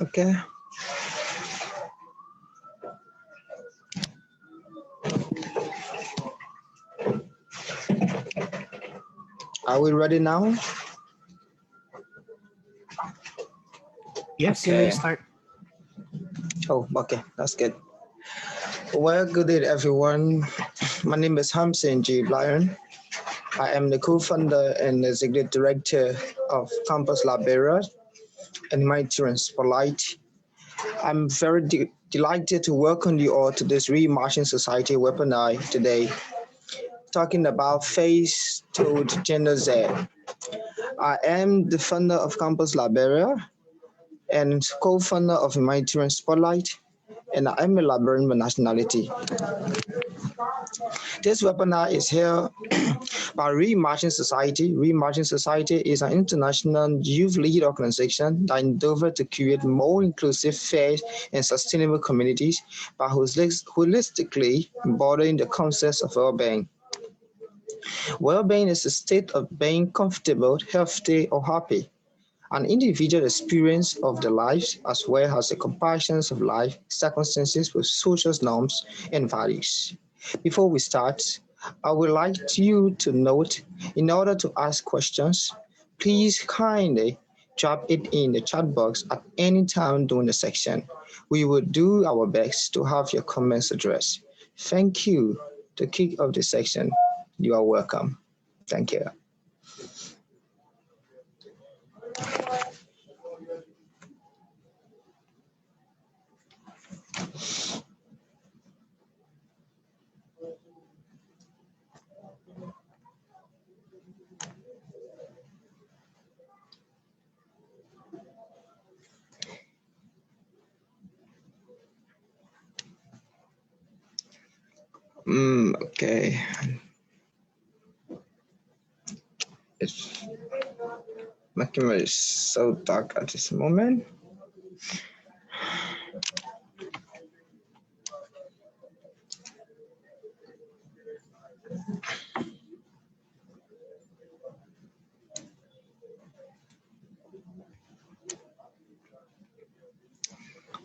Okay. Are we ready now? Yes, you may start. Oh, okay, that's good. Well, good day, everyone. My name is Hamsin G. Blyon. I am the co-founder and executive director of Campus Liberia and my student Spotlight. I'm very delighted to welcome you all to this Reimagining Society webinar today, talking about face to gender Z. I am the founder of Campus Liberia and co-founder of Humanitarian Spotlight, and I am a Liberian by nationality. This webinar is here by Reimagining Society. Reimagining Society is an international youth-led organization that endeavors to create more inclusive, fair, and sustainable communities by holistically embodying the concepts of well-being. Well-being is a state of being comfortable, healthy, or happy, an individual experience of the life as well as the comparisons of life circumstances with social norms and values. Before we start, I would like you to note, in order to ask questions, please kindly drop it in the chat box at any time during the section. We will do our best to have your comments addressed. Thank you. To kick off the section, you are welcome. Thank you. Okay. It's my camera is so dark at this moment.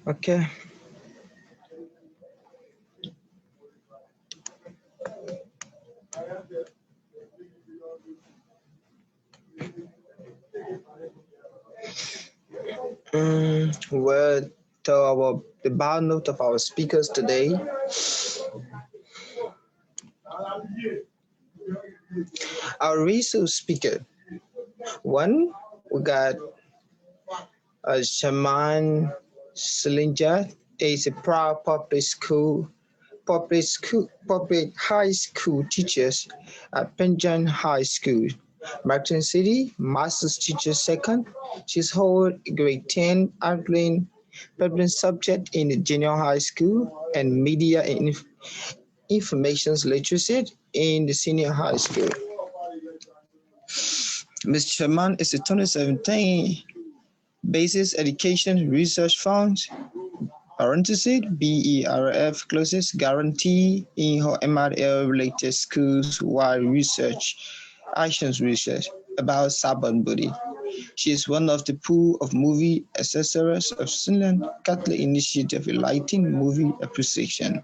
Okay. Well, the bio note of our speakers today. Our resource speaker. One, we got Shaman Soneja is a proud public high school teachers at Penjan High School, Martin City, master's teacher second. She's hold grade 10 Outline public subject in the junior high school and media and information literacy in the senior high school. Ms. Shaman is a 2017 Basis Education Research Fund, parenthesis, BERF closes guarantee in her MRL related schools wide research, actions research about Sabon body. She is one of the pool of movie accessories of Finland Catholic Initiative Lighting Movie Appreciation,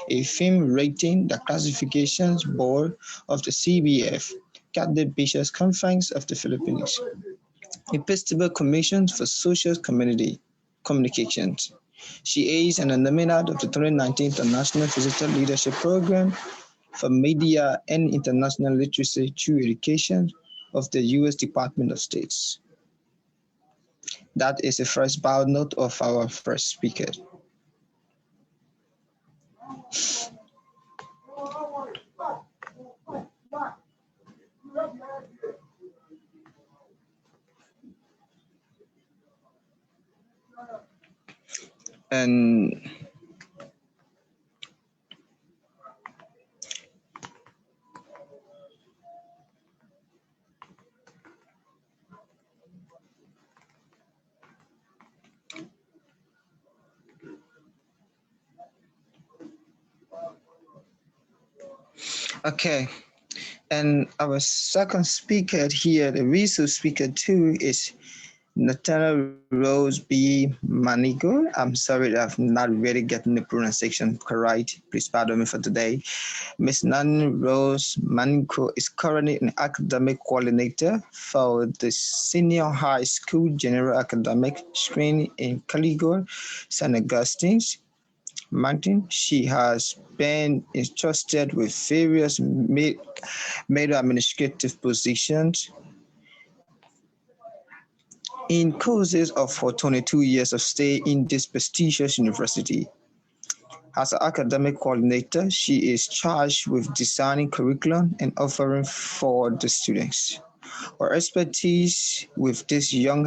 a film rating the classifications board of the CBF, Catholic Bishops Conference of the Philippines. Episcopal Commission for Social Community Communications. She is an nominee of the 2019 International Visitor Leadership Program for Media and International Literacy through Education of the U.S. Department of State. That is the first bio note of our first speaker. And Okay, and our second speaker here, the resource speaker too, is Natalie Rose B. Manigo. I'm sorry that I've not really gotten the pronunciation correct. Please pardon me for today. Miss Natalie Rose Manigo is currently an academic coordinator for the Senior High School General Academic Screen in Colegio, San Augustine's Mountain. She has been entrusted with various major administrative positions in courses of her 22 years of stay in this prestigious university. As an academic coordinator, she is charged with designing curriculum and offering for the students. Her expertise with this young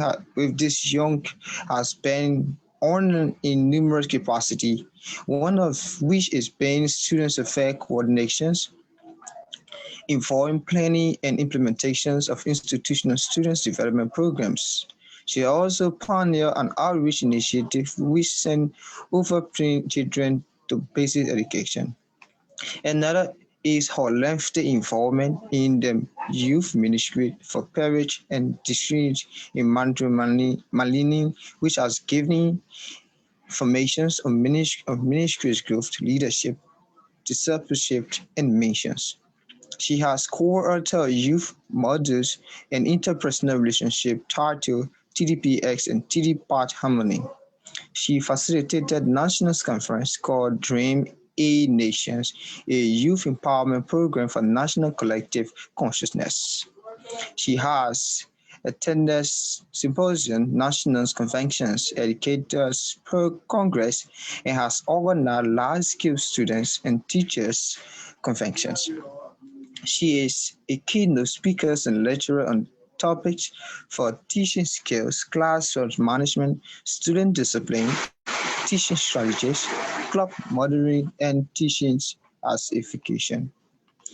has been honored in numerous capacities, one of which is being student affair coordinations, involving planning and implementations of institutional students development programs. She also pioneered an outreach initiative which sent over children to basic education. Another is her lengthy involvement in the youth ministry for parish and district in Malinao, which has given formations of ministry's growth, leadership, discipleship, and missions. She has co-authored youth models and interpersonal relationship titled TDPX and TD Path Harmony. She facilitated national conference called Dream A Nations, a youth empowerment program for national collective consciousness. She has attended symposiums, national conventions, educators congress, and has organized large-scale students and teachers conventions. She is a keynote speaker and lecturer on topics for teaching skills, classroom management, student discipline, teaching strategies, club monitoring, and teaching as education.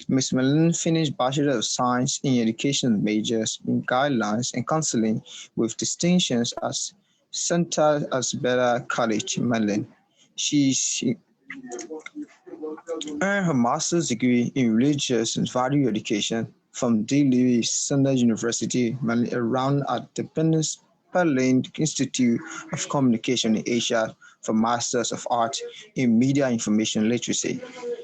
Ms. Mellon finished Bachelor of Science in Education majors in Guidelines and Counseling with distinctions at Santa Isabel College, Maryland. She earned her master's degree in religious and value education from D. Lewis Sanders University, around at the Peninsula Institute of Communication in Asia for Masters of Art in Media Information Literacy.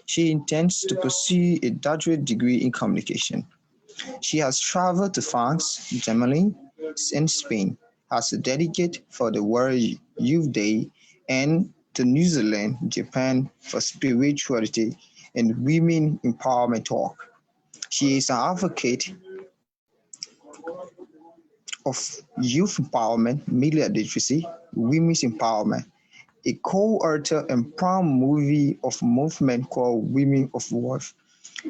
She intends to pursue a doctorate degree in communication. She has traveled to France, Germany, and Spain as a delegate for the World Youth Day and to New Zealand, Japan for spirituality and women empowerment talk. She is an advocate of youth empowerment, media literacy, women's empowerment, a co-author and prime movie of a movement called Women of Worth.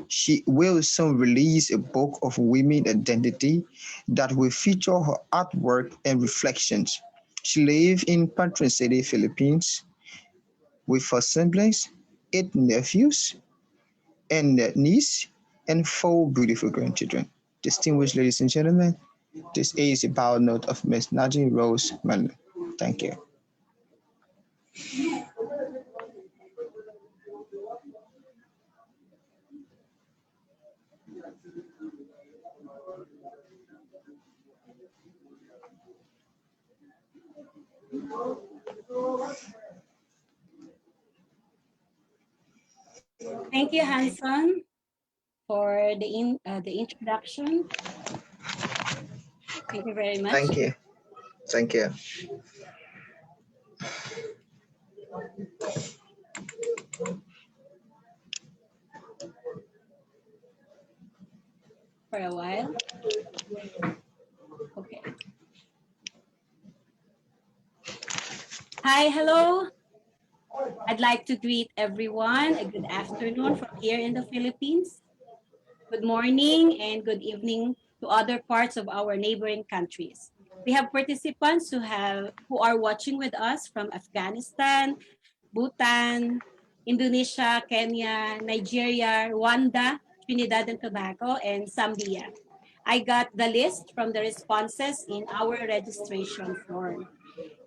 She will soon release a book of women identity that will feature her artwork and reflections. She lives in Patron City, Philippines, with her siblings, 8 nephews, and a niece, and 4 beautiful grandchildren. Distinguished ladies and gentlemen, this is a bow note of Miss Nadine Rose Mellon. Thank you. Thank you, Hanson, for the introduction. Thank you very much. Thank you. Thank you. For a while. Okay. Hi, hello. I'd like to greet everyone a good afternoon from here in the Philippines. Good morning and good evening to other parts of our neighboring countries. We have participants who are watching with us from Afghanistan, Bhutan, Indonesia, Kenya, Nigeria, Rwanda, Trinidad and Tobago, and Zambia. I got the list from the responses in our registration form.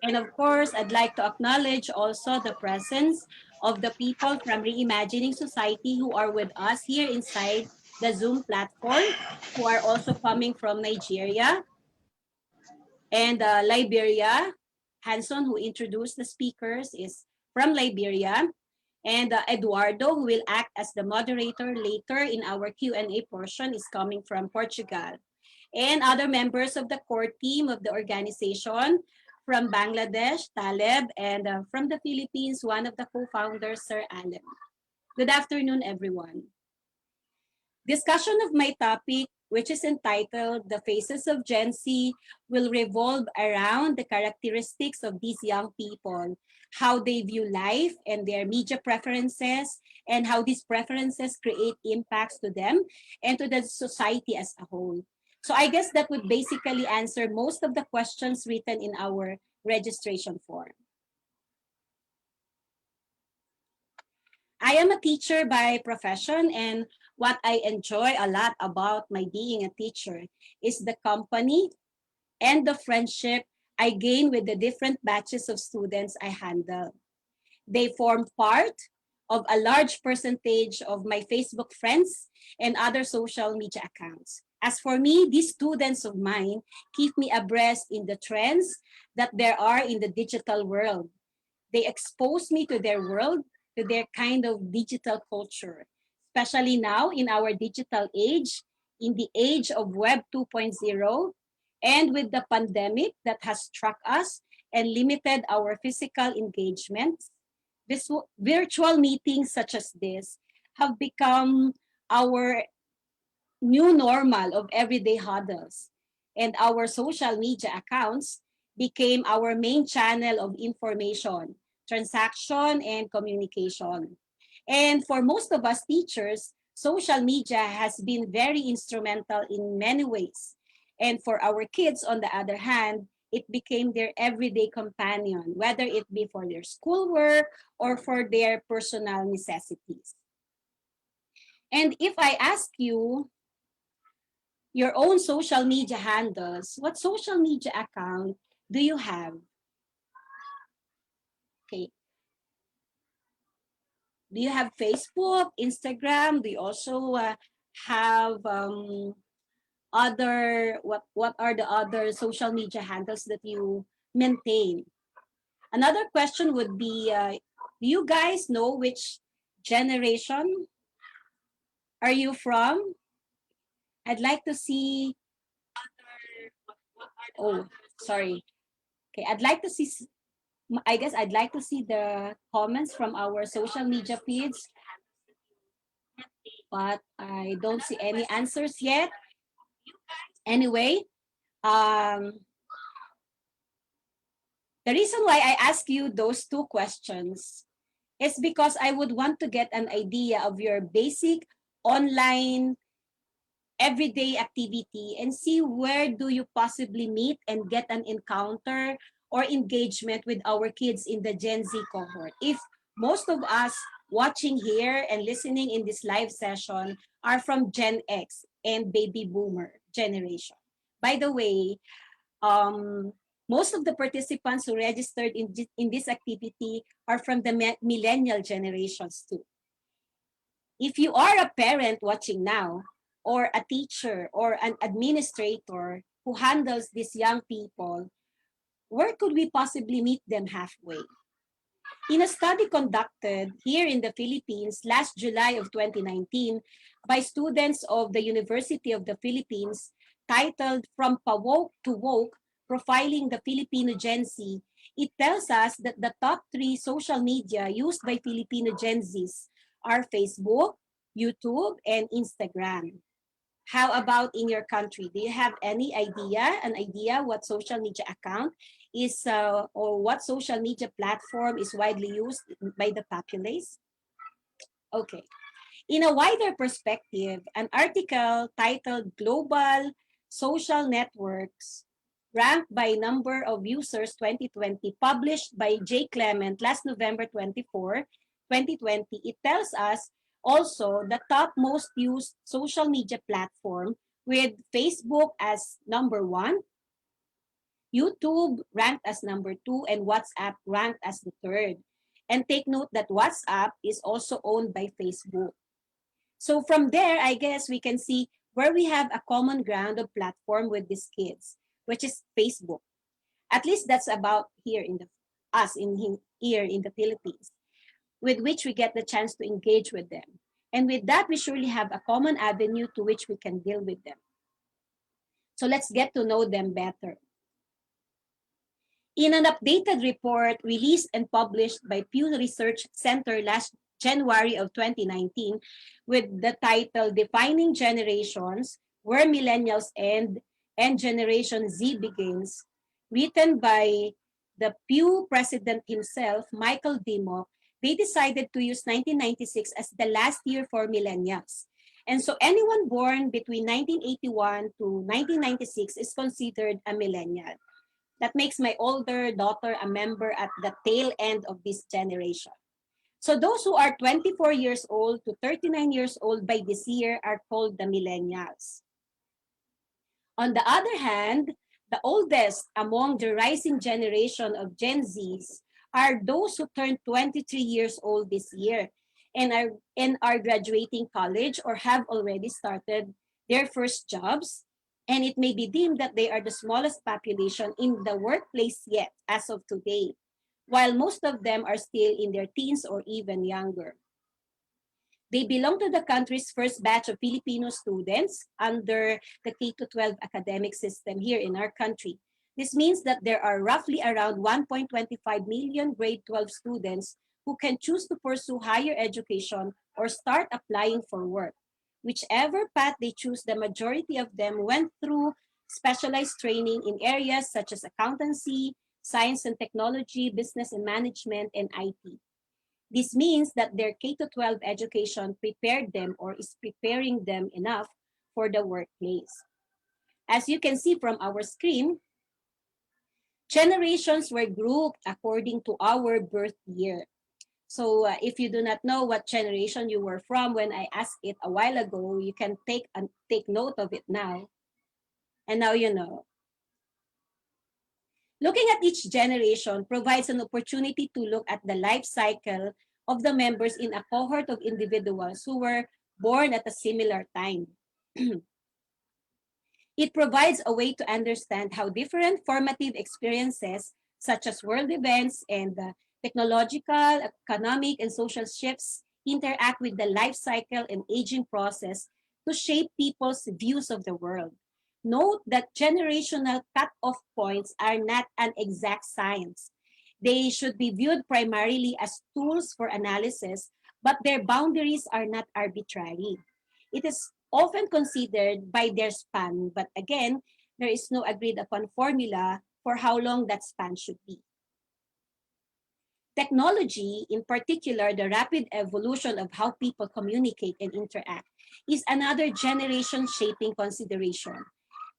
And of course, I'd like to acknowledge also the presence of the people from Reimagining Society who are with us here inside the Zoom platform, who are also coming from Nigeria and Liberia. Hanson, who introduced the speakers, is from Liberia. And Eduardo, who will act as the moderator later in our Q&A portion, is coming from Portugal. And other members of the core team of the organization from Bangladesh, Taleb, and from the Philippines, one of the co-founders, Sir Alem. Good afternoon, everyone. Discussion of my topic, which is entitled The Faces of Gen Z, will revolve around the characteristics of these young people, how they view life and their media preferences, and how these preferences create impacts to them and to the society as a whole. So I guess that would basically answer most of the questions written in our registration form. I am a teacher by profession, and what I enjoy a lot about my being a teacher is the company and the friendship I gain with the different batches of students I handle. They form part of a large percentage of my Facebook friends and other social media accounts. As for me, these students of mine keep me abreast in the trends that there are in the digital world. They expose me to their world, to their kind of digital culture, especially now in our digital age, in the age of Web 2.0, and with the pandemic that has struck us and limited our physical engagements. This virtual meetings such as this have become our new normal of everyday huddles, and our social media accounts became our main channel of information, transaction, and communication. And for most of us teachers, social media has been very instrumental in many ways. And for our kids, on the other hand, it became their everyday companion, whether it be for their schoolwork or for their personal necessities. And if I ask you, your own social media handles, what social media account do you have? Okay. Do you have Facebook, Instagram? Do you also have other, what are the other social media handles that you maintain? Another question would be, do you guys know which generation are you from? I'd like to see, oh, sorry. Okay, I guess I'd like to see the comments from our social media feeds, but I don't see any answers yet. Anyway, um, the reason why I ask you those two questions is because I would want to get an idea of your basic online everyday activity and see where do you possibly meet and get an encounter or engagement with our kids in the Gen Z cohort. If most of us watching here and listening in this live session are from Gen X and baby boomer generation. By the way, most of the participants who registered in this activity are from the millennial generations too. If you are a parent watching now, or a teacher or an administrator who handles these young people, where could we possibly meet them halfway? In a study conducted here in the Philippines last July of 2019 by students of the University of the Philippines titled From Pawoke to Woke, Profiling the Filipino Gen Z, it tells us that the top 3 social media used by Filipino Gen Zs are Facebook, YouTube, and Instagram. How about in your country? Do you have any idea, what social media account is or what social media platform is widely used by the populace? Okay. In a wider perspective, an article titled Global Social Networks ranked by number of users 2020 published by J. Clement last November 2020, it tells us also the top most used social media platform with Facebook as number 1, YouTube ranked as number 2, and WhatsApp ranked as the 3rd. And take note that WhatsApp is also owned by Facebook. So from there, I guess we can see where we have a common ground of platform with these kids, which is Facebook. At least that's about here in the us in here in the Philippines, with which we get the chance to engage with them. And with that, we surely have a common avenue to which we can deal with them. So let's get to know them better. In an updated report released and published by Pew Research Center last January of 2019 with the title Defining Generations, Where Millennials End and Generation Z Begins, written by the Pew president himself, Michael Dimock, they decided to use 1996 as the last year for millennials. And so anyone born between 1981 to 1996 is considered a millennial. That makes my older daughter a member at the tail end of this generation. So those who are 24 years old to 39 years old by this year are called the millennials. On the other hand, the oldest among the rising generation of Gen Zs are those who turned 23 years old this year and are graduating college or have already started their first jobs. And it may be deemed that they are the smallest population in the workplace yet as of today, while most of them are still in their teens or even younger. They belong to the country's first batch of Filipino students under the K-12 academic system here in our country. This means that there are roughly around 1.25 million grade 12 students who can choose to pursue higher education or start applying for work. Whichever path they choose, the majority of them went through specialized training in areas such as accountancy, science and technology, business and management, and IT. This means that their K-12 education prepared them or is preparing them enough for the workplace. As you can see from our screen, generations were grouped according to our birth year. So if you do not know what generation you were from when I asked it a while ago, you can take note of it now. And now you know. Looking at each generation provides an opportunity to look at the life cycle of the members in a cohort of individuals who were born at a similar time. It provides a way to understand how different formative experiences, such as world events and technological, economic, and social shifts, interact with the life cycle and aging process to shape people's views of the world. Note that generational cut-off points are not an exact science. They should be viewed primarily as tools for analysis, but their boundaries are not arbitrary. It is often considered by their span, but again, there is no agreed upon formula for how long that span should be. Technology, in particular, the rapid evolution of how people communicate and interact, is another generation shaping consideration.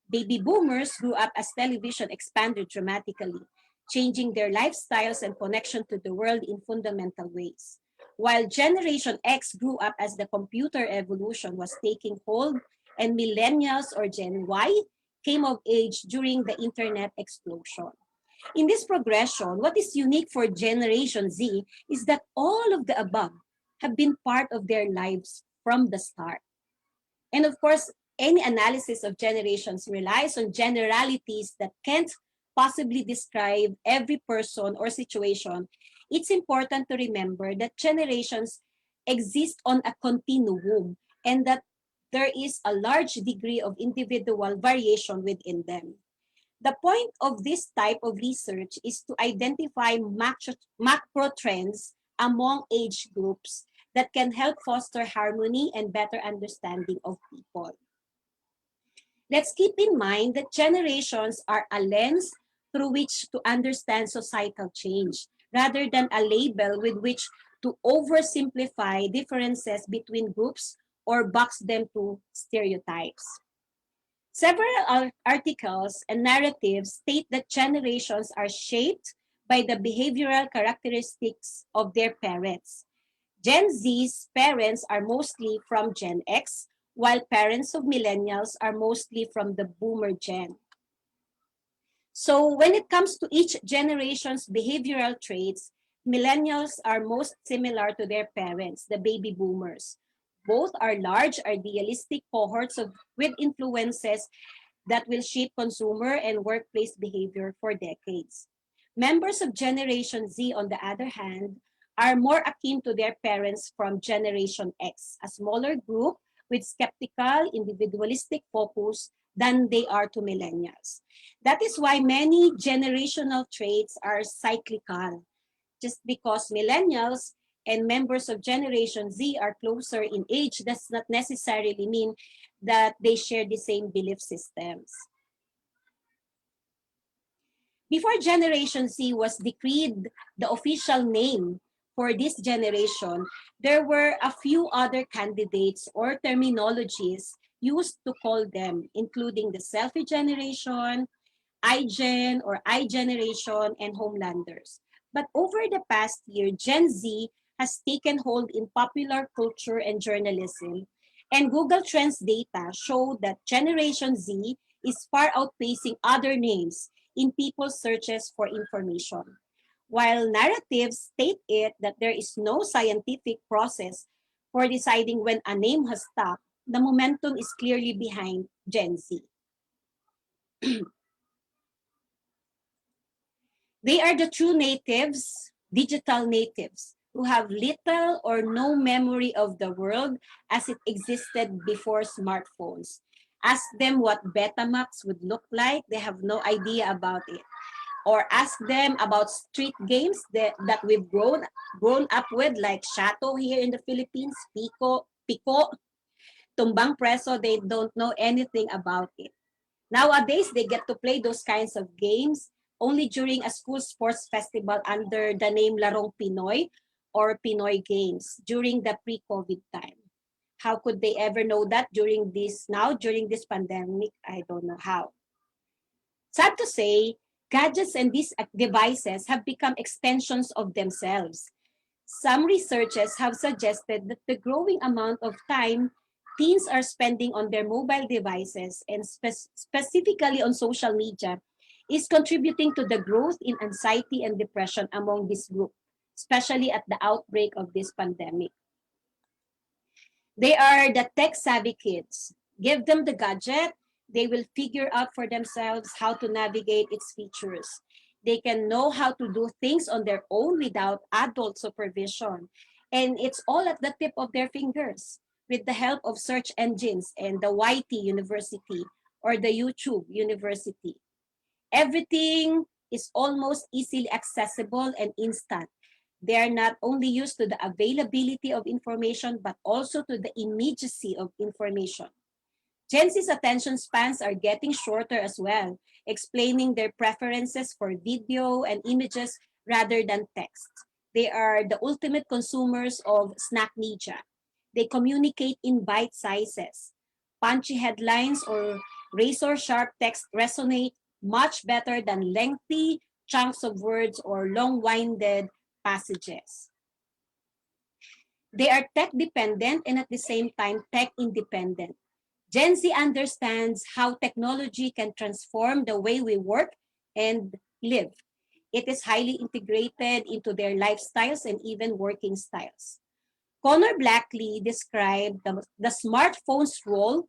Baby boomers grew up as television expanded dramatically, changing their lifestyles and connection to the world in fundamental ways. While Generation X grew up as the computer evolution was taking hold, and millennials or Gen Y came of age during the internet explosion. In this progression, what is unique for Generation Z is that all of the above have been part of their lives from the start. And of course, any analysis of generations relies on generalities that can't possibly describe every person or situation. It's important to remember that generations exist on a continuum and that there is a large degree of individual variation within them. The point of this type of research is to identify macro trends among age groups that can help foster harmony and better understanding of people. Let's keep in mind that generations are a lens through which to understand societal change, rather than a label with which to oversimplify differences between groups or box them to stereotypes. Several articles and narratives state that generations are shaped by the behavioral characteristics of their parents. Gen Z's parents are mostly from Gen X, while parents of millennials are mostly from the boomer gen. So when it comes to each generation's behavioral traits, Millennials are most similar to their parents, the baby boomers. Both are large, idealistic cohorts with influences that will shape consumer and workplace behavior for decades. Members of Generation Z, on the other hand, are more akin to their parents from Generation X, a smaller group with skeptical, individualistic focus than they are to millennials. That is why many generational traits are cyclical. Just because millennials and members of Generation Z are closer in age does not necessarily mean that they share the same belief systems. Before Generation Z was decreed the official name for this generation, there were a few other candidates or terminologies used to call them, including the selfie generation, iGen or iGeneration, and Homelanders. But over the past year, Gen Z has taken hold in popular culture and journalism. And Google Trends data show that Generation Z is far outpacing other names in people's searches for information. While narratives state it that there is no scientific process for deciding when a name has stuck, the momentum is clearly behind Gen Z. They are the true natives, digital natives, who have little or no memory of the world as it existed before smartphones. Ask them what Betamax would look like, they have no idea about it. Or ask them about street games that we've grown up with, like Shato here in the Philippines, Pico, Tumbang Preso, they don't know anything about it. Nowadays, they get to play those kinds of games only during a school sports festival under the name Larong Pinoy or Pinoy Games during the pre-COVID time. How could they ever know that during this pandemic? I don't know how. Sad to say, gadgets and these devices have become extensions of themselves. Some researchers have suggested that the growing amount of time teens are spending on their mobile devices and specifically on social media is contributing to the growth in anxiety and depression among this group, especially at the outbreak of this pandemic. They are the tech-savvy kids. Give them the gadget, they will figure out for themselves how to navigate its features. They can know how to do things on their own without adult supervision. And it's all at the tip of their fingers with the help of search engines and the YT University or the YouTube University. Everything is almost easily accessible and instant. They are not only used to the availability of information, but also to the immediacy of information. Gen Z's attention spans are getting shorter as well, explaining their preferences for video and images rather than text. They are the ultimate consumers of snack media. They communicate in bite sizes. Punchy headlines or razor sharp text resonate much better than lengthy chunks of words or long-winded passages. They are tech dependent and at the same time tech independent. Gen Z understands how technology can transform the way we work and live. It is highly integrated into their lifestyles and even working styles. Connor Blackley described the smartphone's role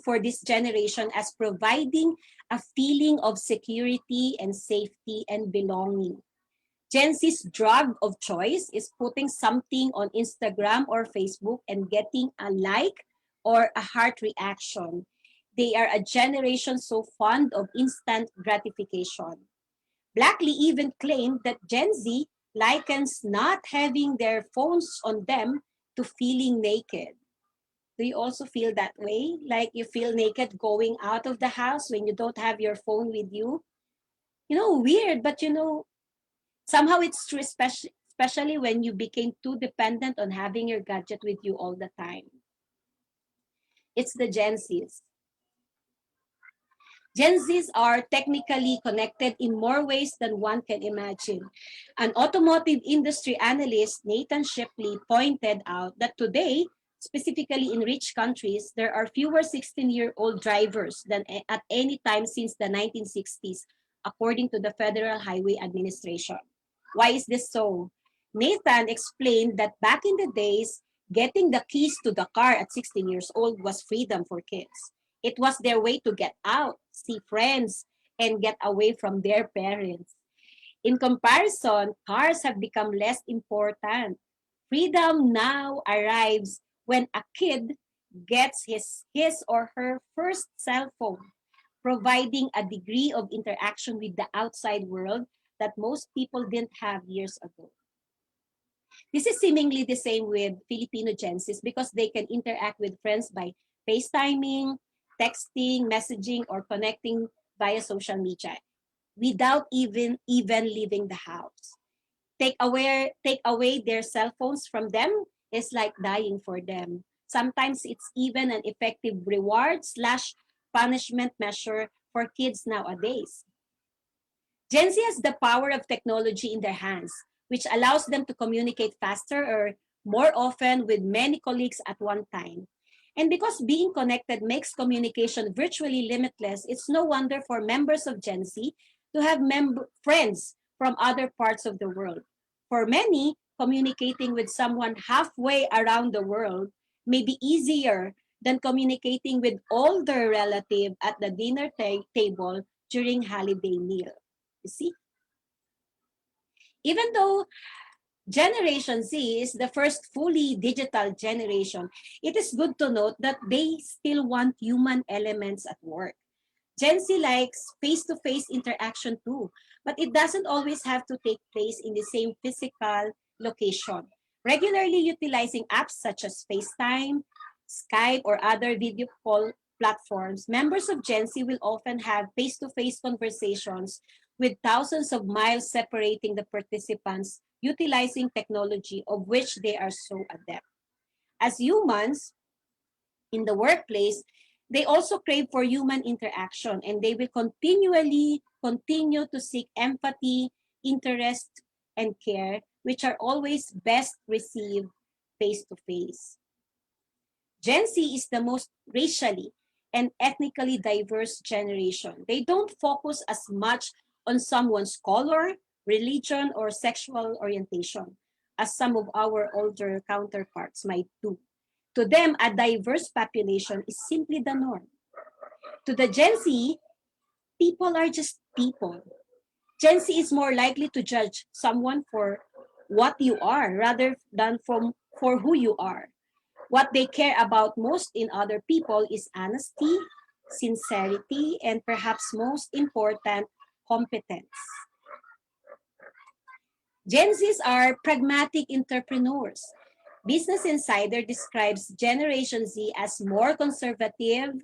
for this generation as providing a feeling of security and safety and belonging. Gen Z's drug of choice is putting something on Instagram or Facebook and getting a like or a heart reaction. They are a generation so fond of instant gratification. Blackley even claimed that Gen Z likens not having their phones on them to feeling naked. Do you also feel that way? Like you feel naked going out of the house when you don't have your phone with you? Weird, but somehow it's true, especially when you became too dependent on having your gadget with you all the time. It's the Gen Zs. Gen Zs are technically connected in more ways than one can imagine. An automotive industry analyst, Nathan Shipley, pointed out that today, specifically in rich countries, there are fewer 16-year-old drivers than at any time since the 1960s, according to the Federal Highway Administration. Why is this so? Nathan explained that back in the days, getting the keys to the car at 16 years old was freedom for kids. It was their way to get out, see friends, and get away from their parents. In comparison, cars have become less important. Freedom now arrives when a kid gets his or her first cell phone, providing a degree of interaction with the outside world that most people didn't have years ago. This is seemingly the same with Filipino Gen Zs because they can interact with friends by FaceTiming, texting, messaging, or connecting via social media without even leaving the house. Take away their cell phones from them is like dying for them. Sometimes it's even an effective reward slash punishment measure for kids nowadays. Gen Z has the power of technology in their hands, which allows them to communicate faster or more often with many colleagues at one time. And because being connected makes communication virtually limitless, it's no wonder for members of Gen Z to have friends from other parts of the world. For many, communicating with someone halfway around the world may be easier than communicating with older relative at the dinner table during holiday meal. You see, even though Generation Z is the first fully digital generation, it is good to note that they still want human elements at work. Gen Z likes face-to-face interaction too, but it doesn't always have to take place in the same physical location. Regularly utilizing apps such as FaceTime, Skype, or other video call platforms, members of Gen Z will often have face-to-face conversations with thousands of miles separating the participants utilizing technology of which they are so adept. As humans, in the workplace, they also crave for human interaction and they will continually continue to seek empathy, interest, and care, which are always best received face to face. Gen Z is the most racially and ethnically diverse generation. They don't focus as much on someone's color, religion, or sexual orientation as some of our older counterparts might do. To them, a diverse population is simply the norm. To the Gen Z, people are just people. Gen Z is more likely to judge someone for what you are rather than for who you are. What they care about most in other people is honesty, sincerity, and perhaps most important, competence. Gen Zs are pragmatic entrepreneurs. Business Insider describes Generation Z as more conservative,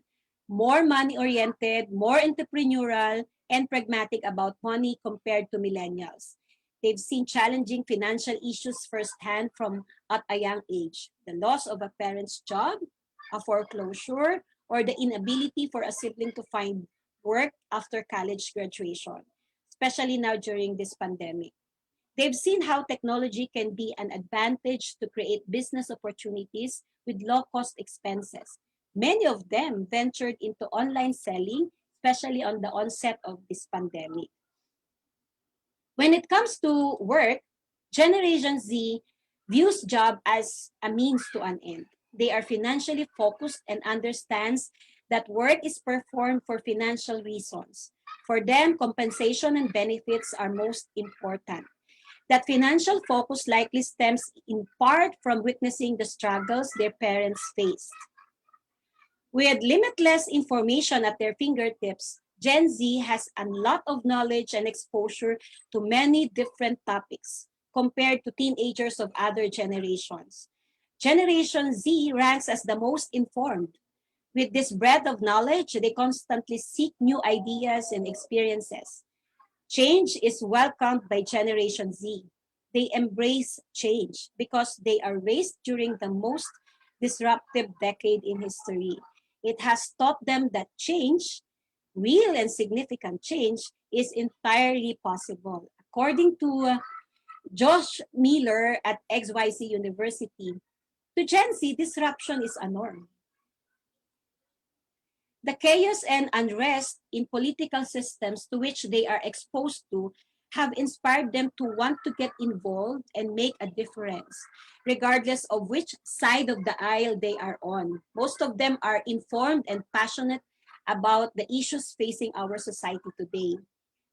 more money-oriented, more entrepreneurial, and pragmatic about money compared to millennials. They've seen challenging financial issues firsthand from at a young age. The loss of a parent's job, a foreclosure, or the inability for a sibling to find work after college graduation, especially now during this pandemic. They've seen how technology can be an advantage to create business opportunities with low cost expenses. Many of them ventured into online selling, especially on the onset of this pandemic. When it comes to work, Generation Z views job as a means to an end. They are financially focused and understands that work is performed for financial reasons. For them, compensation and benefits are most important. That financial focus likely stems in part from witnessing the struggles their parents faced. With limitless information at their fingertips, Gen Z has a lot of knowledge and exposure to many different topics compared to teenagers of other generations. Generation Z ranks as the most informed. With this breadth of knowledge, they constantly seek new ideas and experiences. Change is welcomed by Generation Z. They embrace change because they are raised during the most disruptive decade in history. It has taught them that change, real and significant change, is entirely possible. According to Josh Miller at XYZ University, to Gen Z, disruption is a norm. The chaos and unrest in political systems to which they are exposed to have inspired them to want to get involved and make a difference, regardless of which side of the aisle they are on. Most of them are informed and passionate about the issues facing our society today.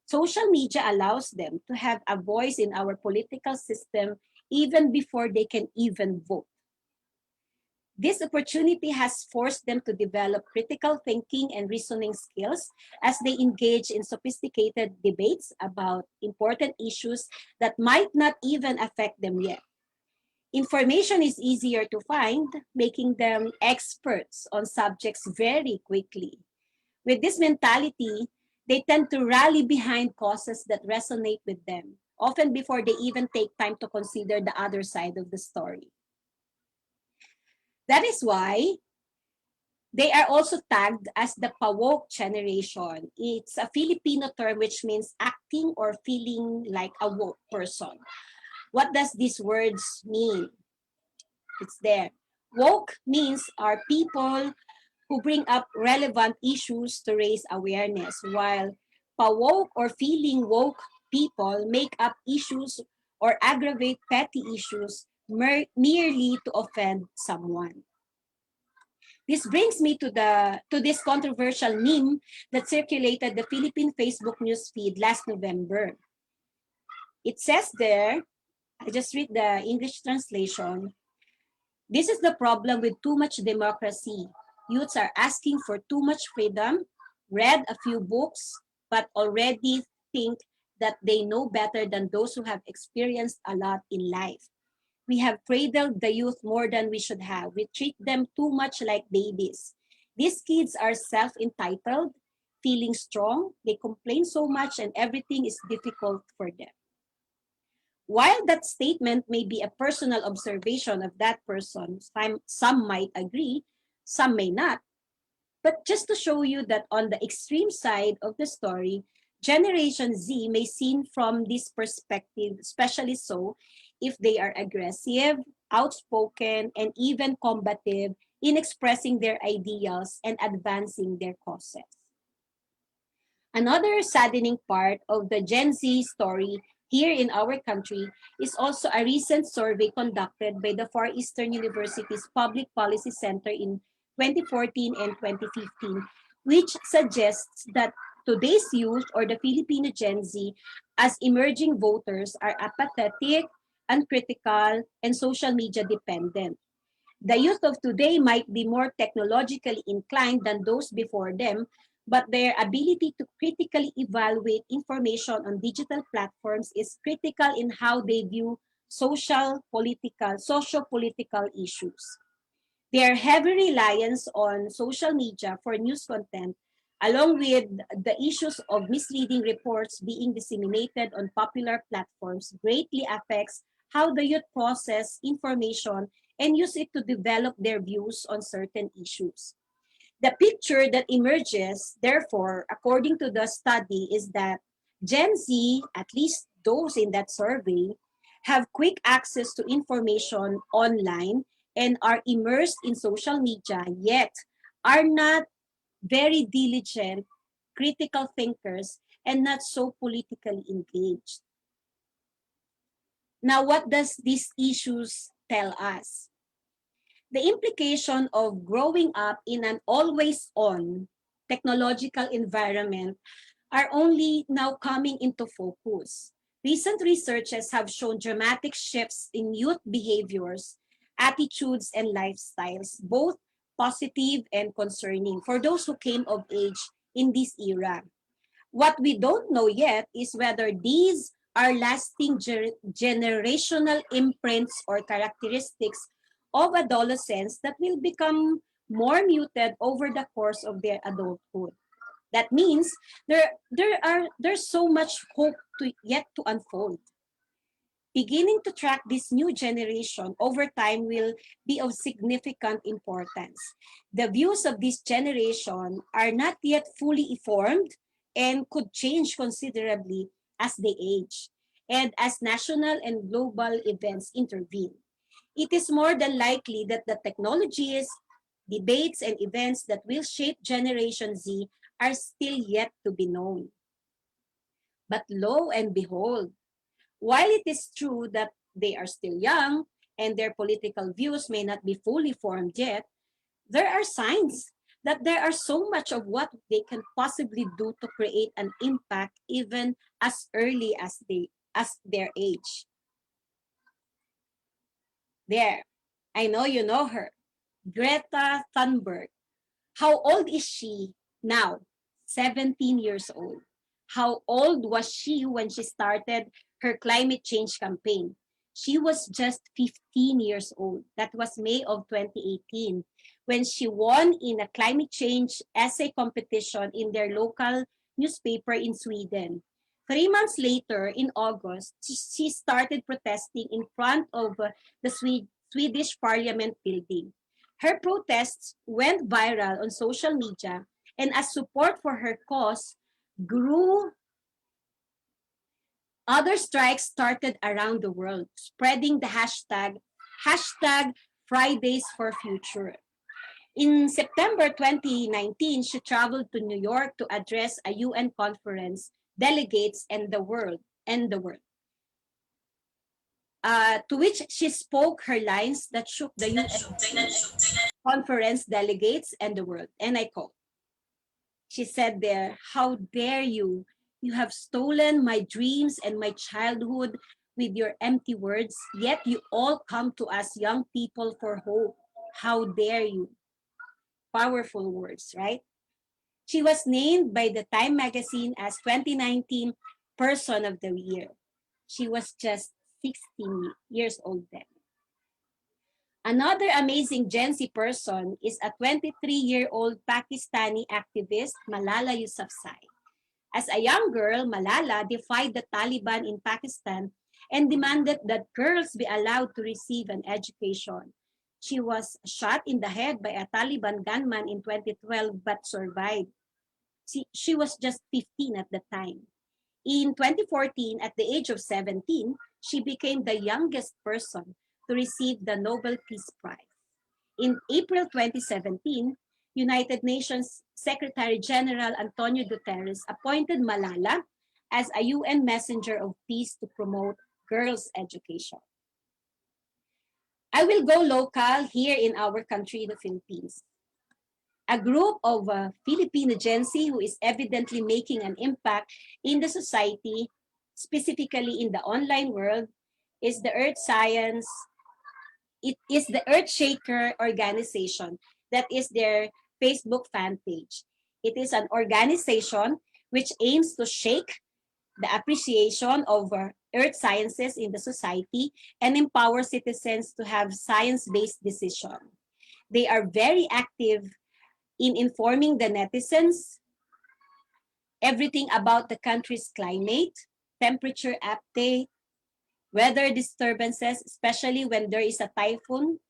Social media allows them to have a voice in our political system even before they can even vote. This opportunity has forced them to develop critical thinking and reasoning skills as they engage in sophisticated debates about important issues that might not even affect them yet. Information is easier to find, making them experts on subjects very quickly. With this mentality, they tend to rally behind causes that resonate with them, often before they even take time to consider the other side of the story. That is why they are also tagged as the Pawok generation. It's a Filipino term which means acting or feeling like a woke person. What does these words mean? It's there. Woke means are people who bring up relevant issues to raise awareness, while Pawok or feeling woke people make up issues or aggravate petty issues merely to offend someone. This brings me to this controversial meme that circulated the Philippine Facebook news feed last November. It says there, I just read the English translation. This is the problem with too much democracy. Youths are asking for too much freedom, read a few books, but already think that they know better than those who have experienced a lot in life. We have cradled the youth more than we should have. We treat them too much like babies. These kids are self-entitled, feeling strong. They complain so much and everything is difficult for them. While that statement may be a personal observation of that person, some might agree, some may not. But just to show you that on the extreme side of the story, Generation Z may seen from this perspective, especially so if they are aggressive, outspoken, and even combative in expressing their ideals and advancing their causes. Another saddening part of the Gen Z story here in our country is also a recent survey conducted by the Far Eastern University's Public Policy Center in 2014 and 2015, which suggests that today's youth or the Filipino Gen Z as emerging voters are apathetic, uncritical, and social media dependent. The youth of today might be more technologically inclined than those before them, but their ability to critically evaluate information on digital platforms is critical in how they view socio-political issues. Their heavy reliance on social media for news content, along with the issues of misleading reports being disseminated on popular platforms, greatly affects how the youth process information and use it to develop their views on certain issues. The picture that emerges, therefore, according to the study, is that Gen Z, at least those in that survey, have quick access to information online and are immersed in social media, yet are not very diligent, critical thinkers, and not so politically engaged. Now, what does these issues tell us? The implication of growing up in an always on technological environment are only now coming into focus. Recent researches have shown dramatic shifts in youth behaviors, attitudes, and lifestyles, both positive and concerning, for those who came of age in this era. What we don't know yet is whether these are lasting generational imprints or characteristics of adolescents that will become more muted over the course of their adulthood. That means there's so much hope to yet to unfold. Beginning to track this new generation over time will be of significant importance. The views of this generation are not yet fully formed and could change considerably as they age and as national and global events intervene. It is more than likely that the technologies, debates, and events that will shape Generation Z are still yet to be known. But lo and behold, while it is true that they are still young and their political views may not be fully formed yet, there are signs that there are so much of what they can possibly do to create an impact even as early as their age. There, I know you know her, Greta Thunberg. How old is she now? 17 years old. How old was she when she started her climate change campaign? She was just 15 years old. That was May of 2018 when she won in a climate change essay competition in their local newspaper in Sweden. 3 months later, in August, she started protesting in front of the Swedish Parliament building. Her protests went viral on social media, and as support for her cause grew, other strikes started around the world, spreading the hashtag Fridays for Future. In September 2019, she traveled to New York to address a UN conference, delegates and the world. To which she spoke her lines that shook the UN conference delegates and the world. And I quote, she said there, "How dare you? You have stolen my dreams and my childhood with your empty words, yet you all come to us young people for hope. How dare you?" Powerful words, right? She was named by the Time magazine as 2019 Person of the Year. She was just 16 years old then. Another amazing Gen Z person is a 23-year-old Pakistani activist, Malala Yousafzai. As a young girl, Malala defied the Taliban in Pakistan and demanded that girls be allowed to receive an education. She was shot in the head by a Taliban gunman in 2012 but survived. She was just 15 at the time. In 2014, at the age of 17, she became the youngest person to receive the Nobel Peace Prize. In April 2017, United Nations Secretary General Antonio Guterres appointed Malala as a UN Messenger of Peace to promote girls' education. I will go local here in our country, the Philippines. A group of Filipino Gen Z who is evidently making an impact in the society, specifically in the online world, is the Earth Science. It is the Earth Shaker organization. That is their Facebook fan page. It is an organization which aims to shake the appreciation of earth sciences in the society and empower citizens to have science-based decision. They are very active in informing the netizens everything about the country's climate, temperature update, weather disturbances, especially when there is a typhoon.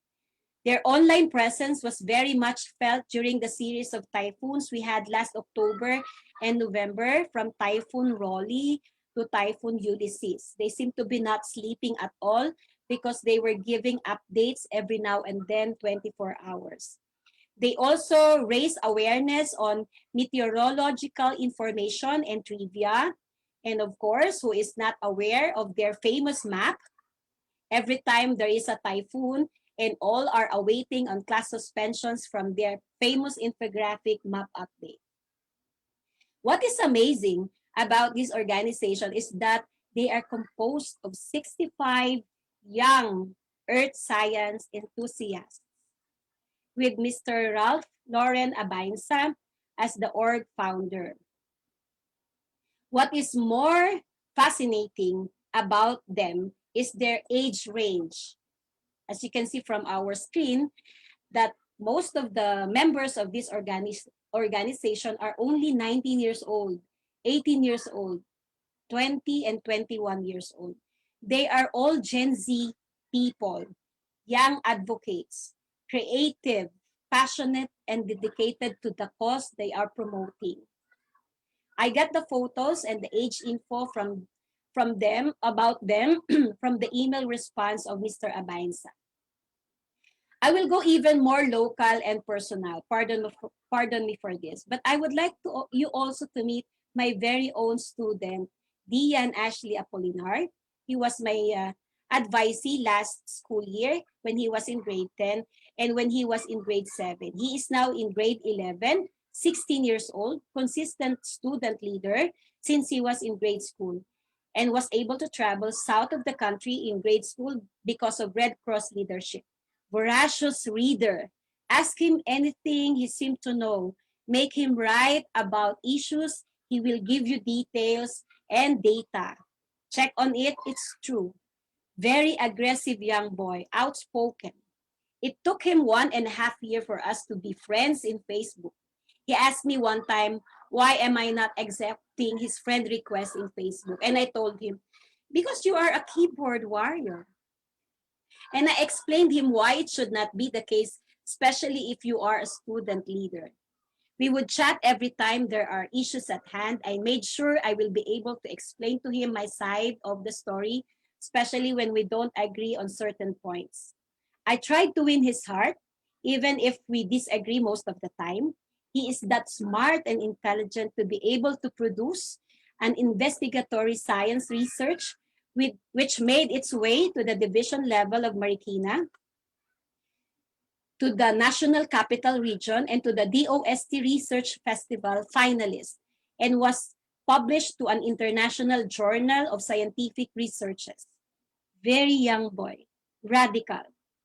Their online presence was very much felt during the series of typhoons we had last October and November, from Typhoon Rolly to Typhoon Ulysses. They seem to be not sleeping at all because they were giving updates every now and then, 24 hours. They also raise awareness on meteorological information and trivia. And of course, who is not aware of their famous map? Every time there is a typhoon, and all are awaiting on class suspensions from their famous infographic map update. What is amazing about this organization is that they are composed of 65 young earth science enthusiasts, with Mr. Ralph Lauren Abainsa as the org founder. What is more fascinating about them is their age range. As you can see from our screen, that most of the members of this organization are only 19 years old, 18 years old, 20 and 21 years old. They are all Gen Z people, young advocates, creative, passionate, and dedicated to the cause they are promoting. I got the photos and the age info from them about them from the email response of Mr. Abainsa. I will go even more local and personal. Pardon me for this, but I would like to you also to meet my very own student, Dian Ashley Apolinar. He was my advisee last school year when he was in grade 10 and when he was in grade 7. He is now in grade 11, 16 years old, consistent student leader since he was in grade school and was able to travel south of the country in grade school because of Red Cross leadership. Voracious reader. Ask him anything he seemed to know. Make him write about issues. He will give you details and data. Check on it, it's true. Very aggressive young boy, outspoken. It took him 1.5 years for us to be friends in Facebook. He asked me one time, why am I not accepting his friend request in Facebook? And I told him, because you are a keyboard warrior. And I explained him why it should not be the case, especially if you are a student leader. We would chat every time there are issues at hand. I made sure I will be able to explain to him my side of the story, especially when we don't agree on certain points. I tried to win his heart, even if we disagree most of the time. He is that smart and intelligent to be able to produce an investigatory science research which made its way to the division level of Marikina, to the National Capital Region, and to the DOST Research Festival finalist, and was published to an international journal of scientific researches. Very young boy, radical,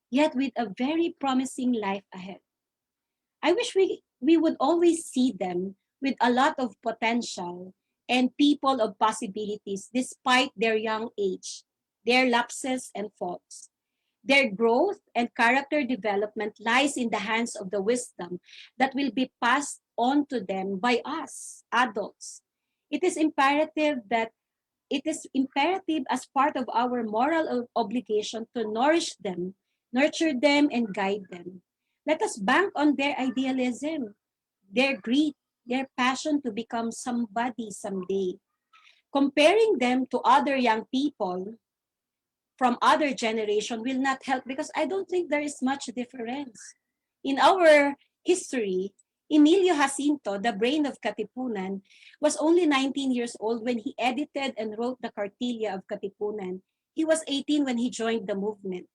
yet with a very promising life ahead. I wish we would always see them with a lot of potential and people of possibilities despite their young age, their lapses and faults. Their growth and character development lies in the hands of the wisdom that will be passed on to them by us, adults. It is imperative that it is imperative as part of our moral obligation to nourish them, nurture them, and guide them. Let us bank on their idealism, their greed, their passion to become somebody someday. Comparing them to other young people from other generation will not help because I don't think there is much difference. In our history, Emilio Jacinto, the brain of Katipunan, was only 19 years old when he edited and wrote the Cartilla of Katipunan. He was 18 when he joined the movement.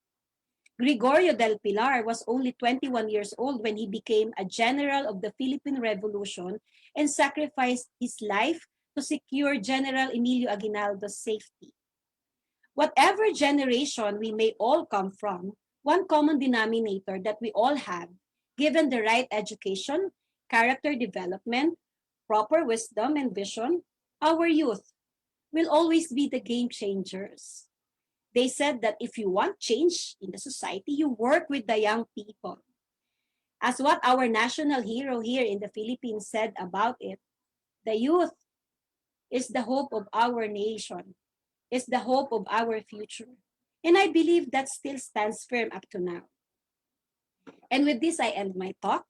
Gregorio del Pilar was only 21 years old when he became a general of the Philippine Revolution and sacrificed his life to secure General Emilio Aguinaldo's safety. Whatever generation we may all come from, one common denominator that we all have, given the right education, character development, proper wisdom and vision, our youth will always be the game changers. They said that if you want change in the society, you work with the young people. As what our national hero here in the Philippines said about it, the youth is the hope of our nation, is the hope of our future. And I believe that still stands firm up to now. And with this, I end my talk.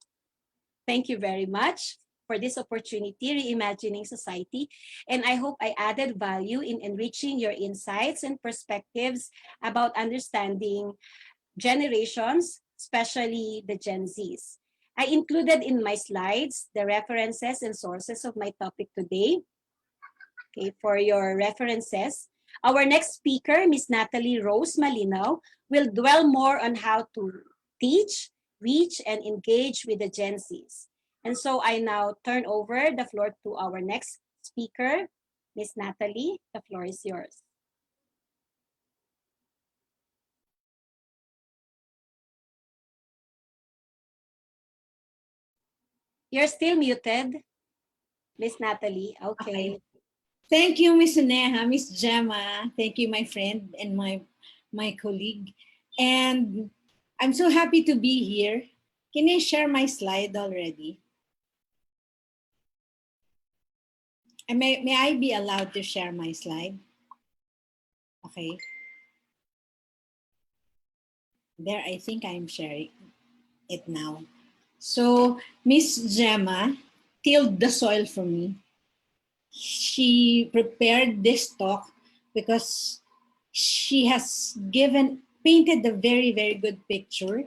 Thank you very much for this opportunity, Reimagining Society. And I hope I added value in enriching your insights and perspectives about understanding generations, especially the Gen Zs. I included in my slides the references and sources of my topic today. Okay, for your references. Our next speaker, Ms. Natalie Rose Malinao, will dwell more on how to teach, reach, and engage with the Gen Zs. And so I now turn over the floor to our next speaker, Ms. Natalie. The floor is yours. You're still muted, Ms. Natalie. Okay. Thank you, Miss Soneja, Miss Gemma. Thank you, my friend and my colleague. And I'm so happy to be here. Can I share my slide already? And may I be allowed to share my slide? Okay. There, I think I'm sharing it now. So Miss Gemma tilled the soil for me. She prepared this talk because she has painted a very, very good picture,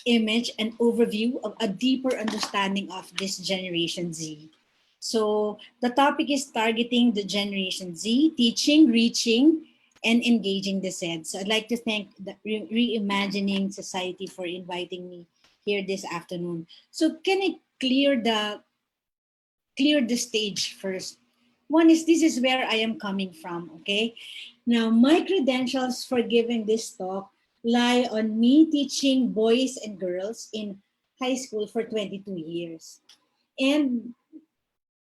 image, and overview of a deeper understanding of this Generation Z. So the topic is targeting the Generation Z, teaching, reaching, and engaging the Zeds. So I'd like to thank the Reimagining Society for inviting me here this afternoon. So can I clear the stage first? One is, this is where I am coming from, okay? Now, my credentials for giving this talk lie on me teaching boys and girls in high school for 22 years. And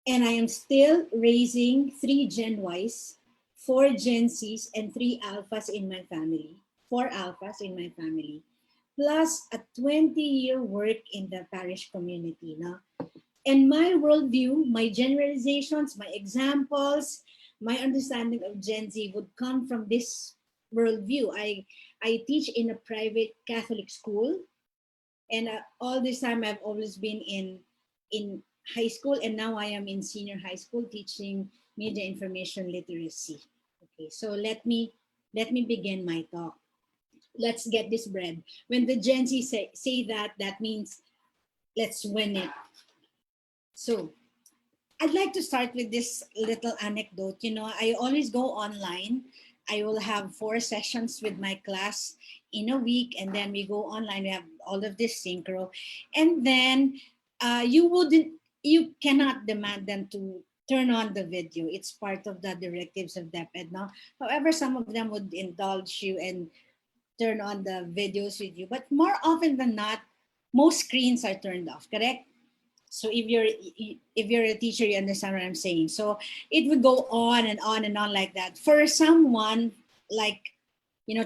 I am still raising 3 Gen Ys, 4 Gen Zs, and 3 Alphas in my family. 4 Alphas in my family, plus a 20-year work in the parish community. No? And my worldview, my generalizations, my examples, my understanding of Gen Z would come from this worldview. I teach in a private Catholic school, and all this time I've always been in high school, and now I am in senior high school teaching media information literacy. Okay, so let me begin my talk. Let's get this bread. When the Gen Z say that, that means let's win it. So I'd like to start with this little anecdote. You know, I always go online. I will have 4 sessions with my class in a week, and then we go online. We have all of this synchro, and then you cannot demand them to turn on the video. It's part of the directives of DepEd now. However, some of them would indulge you and turn on the videos with you, but more often than not, most screens are turned off. Correct? So if you're a teacher, you understand what I'm saying. So it would go on and on and on like that. For someone like,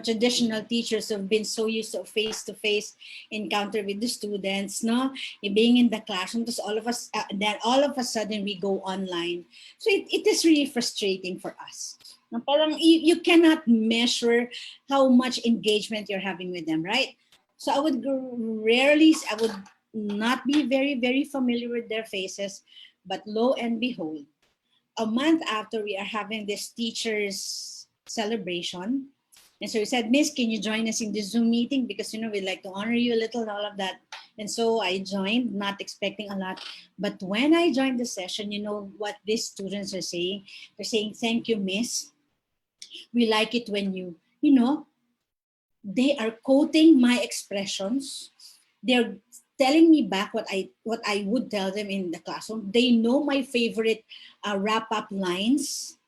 traditional teachers who've been so used to face-to-face encounter with the students, no, being in the classroom, just all of us, then all of a sudden we go online. So it is really frustrating for us. No, parang you cannot measure how much engagement you're having with them, right? So I would not be very, very familiar with their faces, but lo and behold, a month after, we are having this teachers celebration. And so we said, Miss, can you join us in the Zoom meeting? Because, we'd like to honor you a little and all of that. And so I joined, not expecting a lot. But when I joined the session, you know what these students are saying? They're saying, thank you, Miss. We like it when they are quoting my expressions. They're telling me back what I would tell them in the classroom. They know my favorite wrap up lines.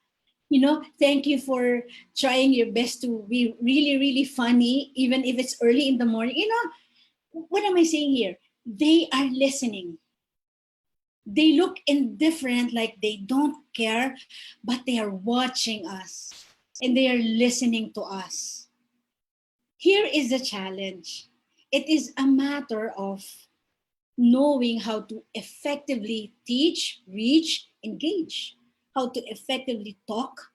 Thank you for trying your best to be really, really funny, even if it's early in the morning. What am I saying here? They are listening. They look indifferent, like they don't care, but they are watching us and they are listening to us. Here is the challenge. It is a matter of knowing how to effectively teach, reach, engage, how to effectively talk,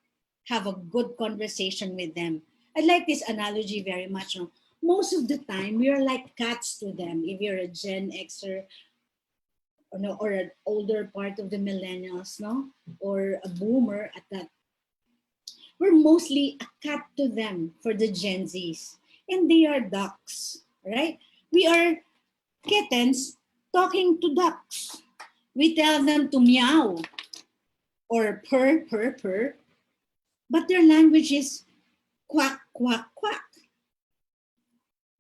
have a good conversation with them. I like this analogy very much. No? Most of the time, we are like cats to them. If you're a Gen Xer, or an older part of the millennials, no, or a boomer at that, we're mostly a cat to them for the Gen Zs, and they are ducks, right? We are kittens talking to ducks. We tell them to meow or purr, purr, purr, but their language is quack, quack, quack.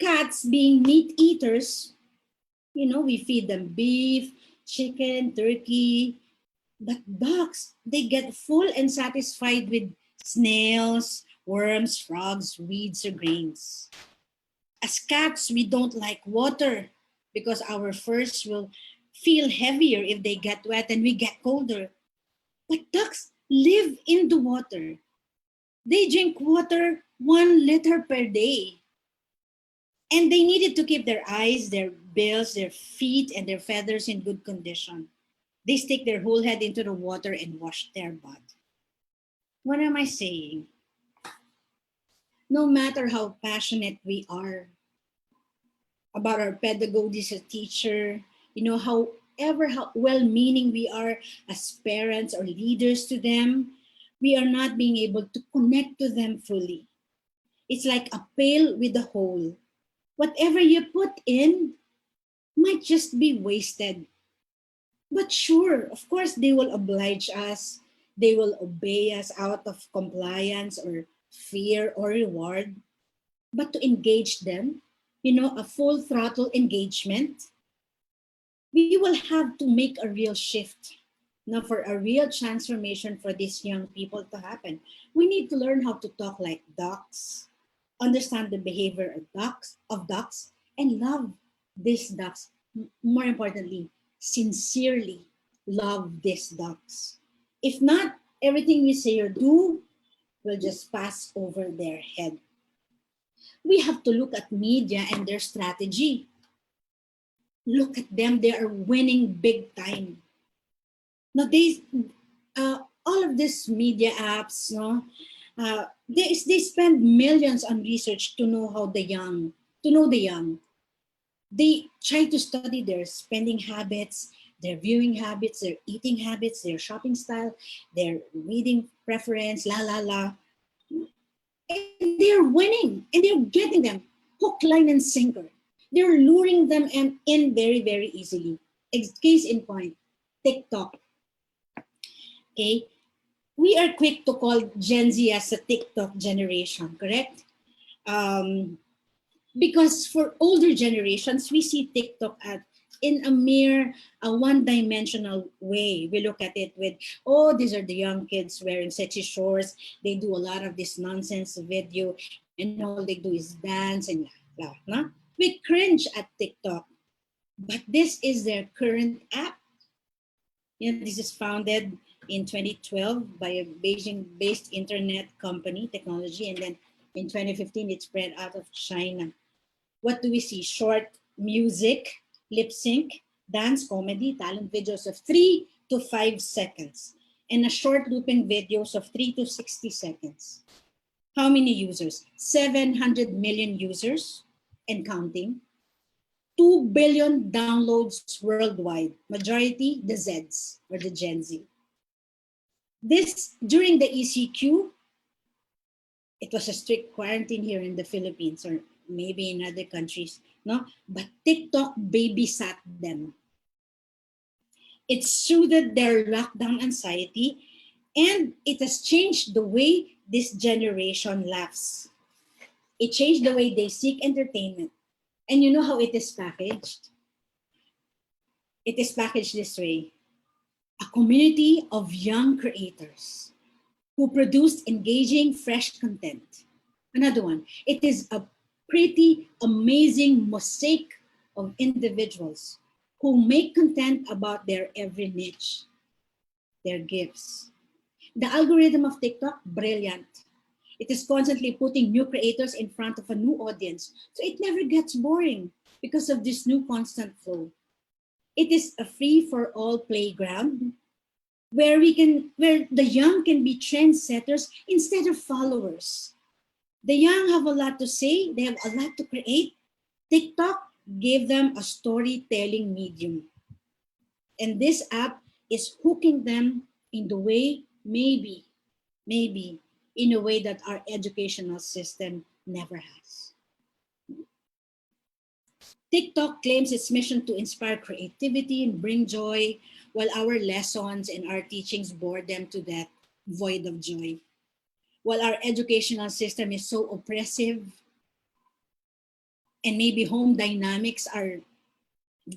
Cats, being meat eaters, we feed them beef, chicken, turkey, but ducks, they get full and satisfied with snails, worms, frogs, weeds, or grains. As cats, we don't like water because our furs will feel heavier if they get wet and we get colder. But ducks live in the water. They drink water 1 liter per day. And they needed to keep their eyes, their bills, their feet, and their feathers in good condition. They stick their whole head into the water and wash their butt. What am I saying? No matter how passionate we are about our pedagogy as a teacher, however how well-meaning we are as parents or leaders to them, we are not being able to connect to them fully. It's like a pail with a hole. Whatever you put in might just be wasted. But sure, of course, they will oblige us. They will obey us out of compliance or fear or reward. But to engage them, a full throttle engagement, we will have to make a real shift. Now, for a real transformation for these young people to happen, we need to learn how to talk like ducks, understand the behavior of ducks, and love these ducks. More importantly, sincerely love these ducks. If not, everything we say or do will just pass over their head. We have to look at media and their strategy. Look at them, they are winning big time. Now, all of these media apps, no, they spend millions on research to know the young. They try to study their spending habits, their viewing habits, their eating habits, their shopping style, their reading preference, la la la. And they're winning and they're getting them hook, line, and sinker. They're luring them in very, very easily. Case in point, TikTok. Okay, we are quick to call Gen Z as a TikTok generation, correct? Because for older generations, we see TikTok in a mere one-dimensional way. We look at it with, oh, these are the young kids wearing sexy shorts. They do a lot of this nonsense video, and all they do is dance and blah, blah, no? We cringe at TikTok, but this is their current app. This is founded in 2012 by a Beijing-based internet company, technology, and then in 2015, it spread out of China. What do we see? Short music, lip sync, dance, comedy, talent videos of 3 to 5 seconds, and a short looping videos of 3 to 60 seconds. How many users? 700 million users and counting. 2 billion downloads worldwide, majority the Zeds or the Gen Z. This, during the ECQ, it was a strict quarantine here in the Philippines or maybe in other countries, no? But TikTok babysat them. It soothed their lockdown anxiety, and it has changed the way this generation laughs. It changed the way they seek entertainment. And you know how it is packaged? It is packaged this way: a community of young creators who produced engaging, fresh content. Another one, it is a pretty amazing mosaic of individuals who make content about their every niche, their gifts. The algorithm of TikTok, brilliant. It is constantly putting new creators in front of a new audience. So it never gets boring because of this new constant flow. It is a free-for-all playground where the young can be trendsetters instead of followers. The young have a lot to say, they have a lot to create. TikTok gave them a storytelling medium. And this app is hooking them in the way, maybe, in a way that our educational system never has. TikTok claims its mission to inspire creativity and bring joy, while our lessons and our teachings bore them to death, void of joy. While our educational system is so oppressive, and maybe home dynamics are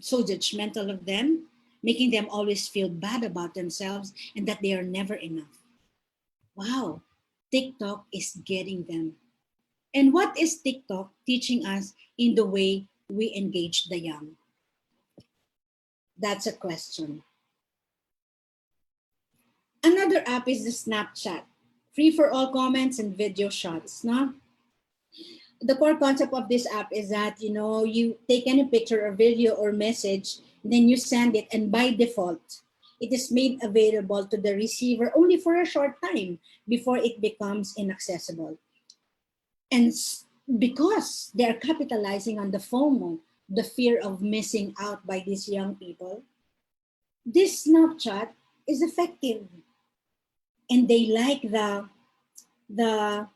so judgmental of them, making them always feel bad about themselves and that they are never enough. Wow, TikTok is getting them. And what is TikTok teaching us in the way we engage the young? That's a question. Another app is the Snapchat, free for all comments and video shots. No? The core concept of this app is that, you take any picture or video or message, then you send it, and by default, it is made available to the receiver only for a short time before it becomes inaccessible. And because they're capitalizing on the FOMO, the fear of missing out by these young people, this Snapchat is effective. And they like the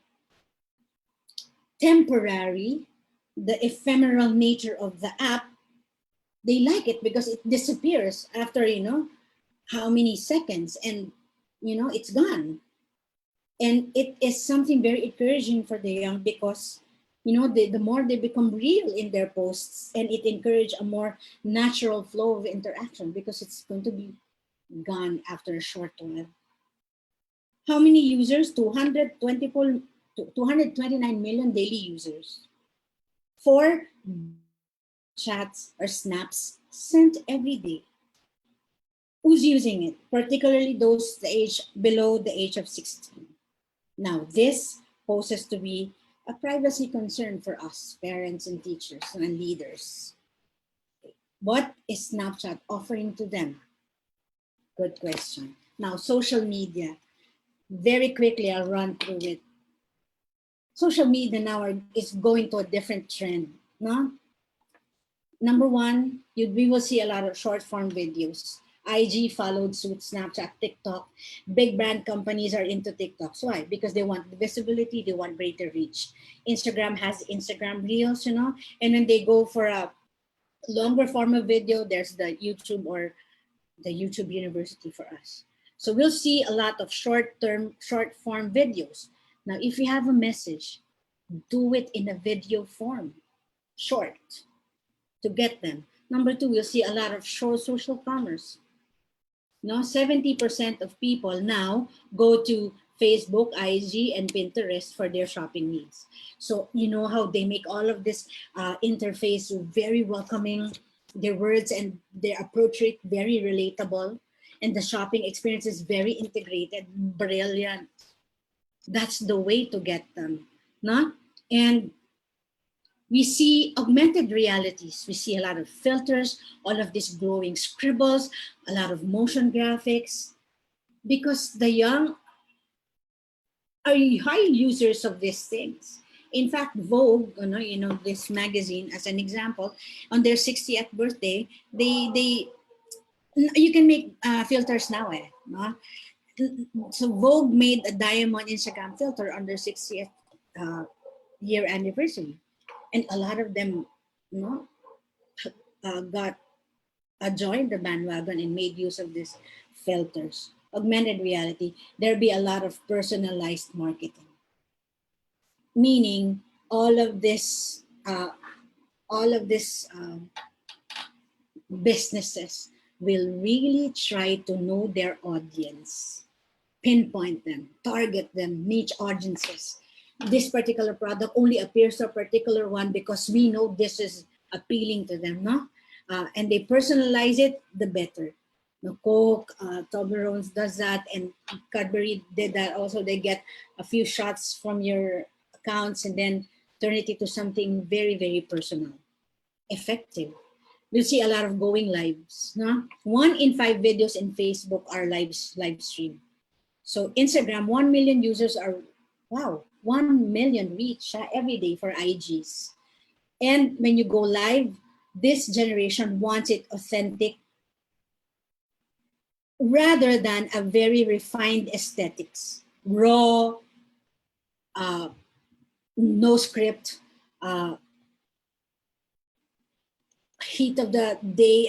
temporary, the ephemeral nature of the app, they like it because it disappears after, how many seconds, and, it's gone. And it is something very encouraging for the young because, the more they become real in their posts, and it encourage a more natural flow of interaction because it's going to be gone after a short while. How many users? 229 million daily users. 4 chats or snaps sent every day. Who's using it? Particularly those below the age of 16. Now, this poses to be a privacy concern for us, parents and teachers and leaders. What is Snapchat offering to them? Good question. Now, social media. Very quickly, I'll run through it. Social media now is going to a different trend. No? Number one, we will see a lot of short form videos. IG followed suit, Snapchat, TikTok. Big brand companies are into TikToks. Why? Because they want visibility, they want greater reach. Instagram has Instagram Reels, and then they go for a longer form of video. There's the YouTube or the YouTube University for us. So we'll see a lot of short form videos. Now, if you have a message, do it in a video form, short, to get them. Number two, we'll see a lot of short social commerce. 70% of people now go to Facebook, IG, and Pinterest for their shopping needs. So you know how they make all of this interface very welcoming, their words and their approach rate very relatable, and the shopping experience is very integrated, brilliant. That's the way to get them, no? And we see augmented realities. We see a lot of filters, all of these glowing scribbles, a lot of motion graphics, because the young are high users of these things. In fact, Vogue, this magazine, as an example, on their 60th birthday, they you can make filters now, no? So Vogue made a diamond Instagram filter on their 60th year anniversary, and a lot of them, got joined the bandwagon and made use of these filters. Augmented reality, there'll be a lot of personalized marketing, meaning all of this businesses will really try to know their audience, pinpoint them, target them, niche audiences. This particular product only appears to a particular one because we know this is appealing to them, no? And they personalize it, the better. Coke, Toblerones does that, and Cadbury did that also. They get a few shots from your accounts and then turn it into something very, very personal, effective. We'll see a lot of going lives. No? 1 in 5 videos in Facebook are live stream. So Instagram, 1 million users are, 1 million reach every day for IGs. And when you go live, this generation wants it authentic rather than a very refined aesthetics, raw, no script, heat of the day.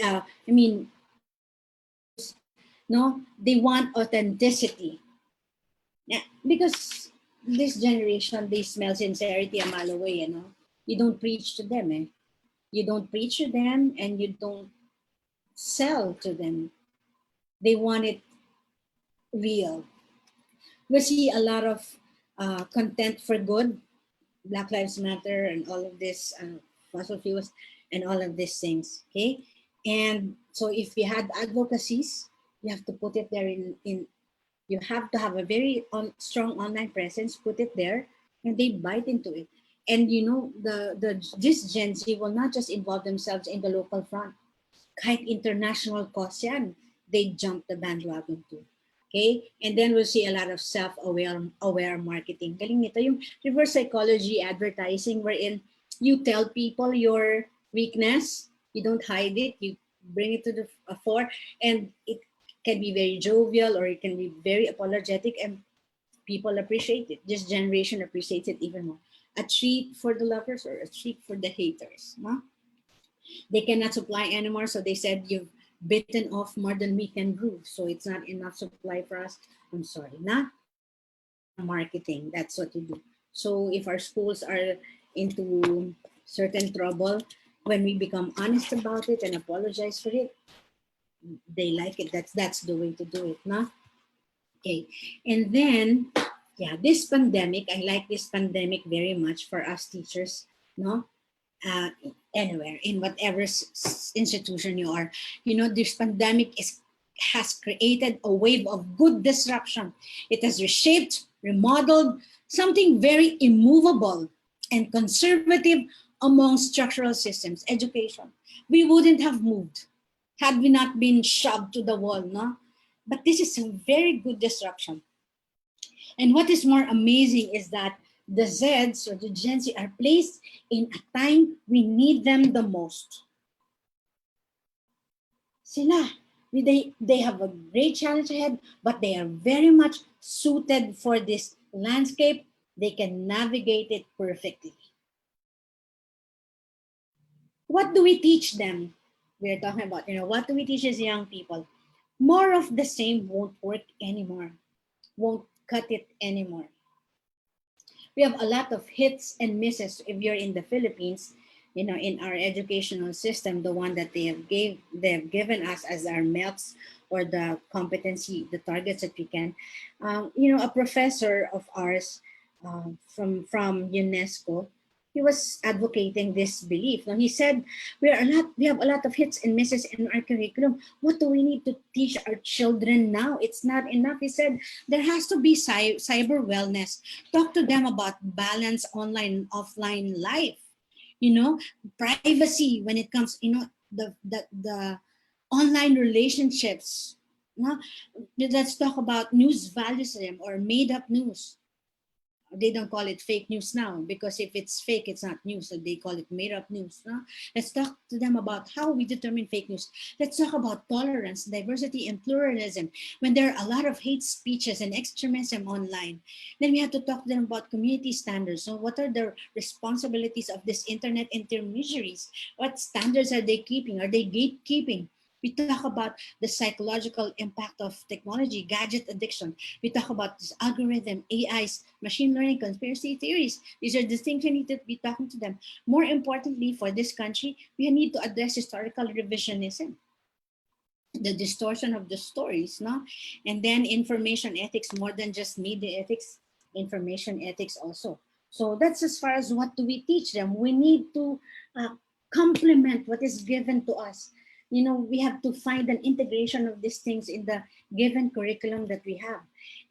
No, they want authenticity. Yeah, because this generation, they smell sincerity a mile away, You don't preach to them, You don't preach to them and you don't sell to them. They want it real. We see a lot of content for good, Black Lives Matter and all of this, fossil fuels and all of these things, okay? And so if you had advocacies, you have to put it there in you have to have a very strong online presence, put it there, and they bite into it. And this Gen Z will not just involve themselves in the local front. Kahit international cause yan, they jump the bandwagon too. Okay? And then we'll see a lot of self-aware marketing. Galing nito yung reverse psychology advertising wherein you tell people your weakness, you don't hide it, you bring it to the fore, and it can be very jovial or it can be very apologetic, and people appreciate it. This generation appreciates it even more. A treat for the lovers or a treat for the haters. No? They cannot supply anymore, so they said, you've bitten off more than we can brew, so it's not enough supply for us. I'm sorry, nah. Marketing, that's what you do. So if our schools are into certain trouble, when we become honest about it and apologize for it, they like it. That's the way to do it, nah? Okay. And then, yeah, this pandemic, I like this pandemic very much for us teachers, no? uh, Anywhere, in whatever institution you are. You know, this pandemic has created a wave of good disruption. It has reshaped, remodeled something very immovable and conservative among structural systems, education. We wouldn't have moved had we not been shoved to the wall, no? But this is a very good disruption. And what is more amazing is that the Zeds or the Gen Z are placed in a time we need them the most. Sila, they have a great challenge ahead, but they are very much suited for this landscape. They can navigate it perfectly. What do we teach them? We're talking about, what do we teach as young people? More of the same won't work anymore, won't cut it anymore. We have a lot of hits and misses. If you're in the Philippines, in our educational system, the one that they have given us as our MELCs, or the competency, the targets that we can. A professor of ours, from UNESCO, he was advocating this belief. Now, he said, we have a lot of hits and misses in our curriculum. What do we need to teach our children now? It's not enough. He said, there has to be cyber wellness. Talk to them about balance online and offline life. Privacy when it comes, the online relationships. No? Let's talk about news values to them, or made up news. They don't call it fake news now, because if it's fake, it's not news. So they call it made up news. No? Let's talk to them about how we determine fake news. Let's talk about tolerance, diversity, and pluralism. When there are a lot of hate speeches and extremism online, then we have to talk to them about community standards. So what are the responsibilities of these internet intermediaries? What standards are they keeping? Are they gatekeeping? We talk about the psychological impact of technology, gadget addiction. We talk about this algorithm, AIs, machine learning, conspiracy theories. These are the things we need to be talking to them. More importantly, for this country, we need to address historical revisionism, the distortion of the stories, no? And then information ethics, more than just media ethics, information ethics also. So that's as far as what do we teach them. We need to complement what is given to us. We have to find an integration of these things in the given curriculum that we have.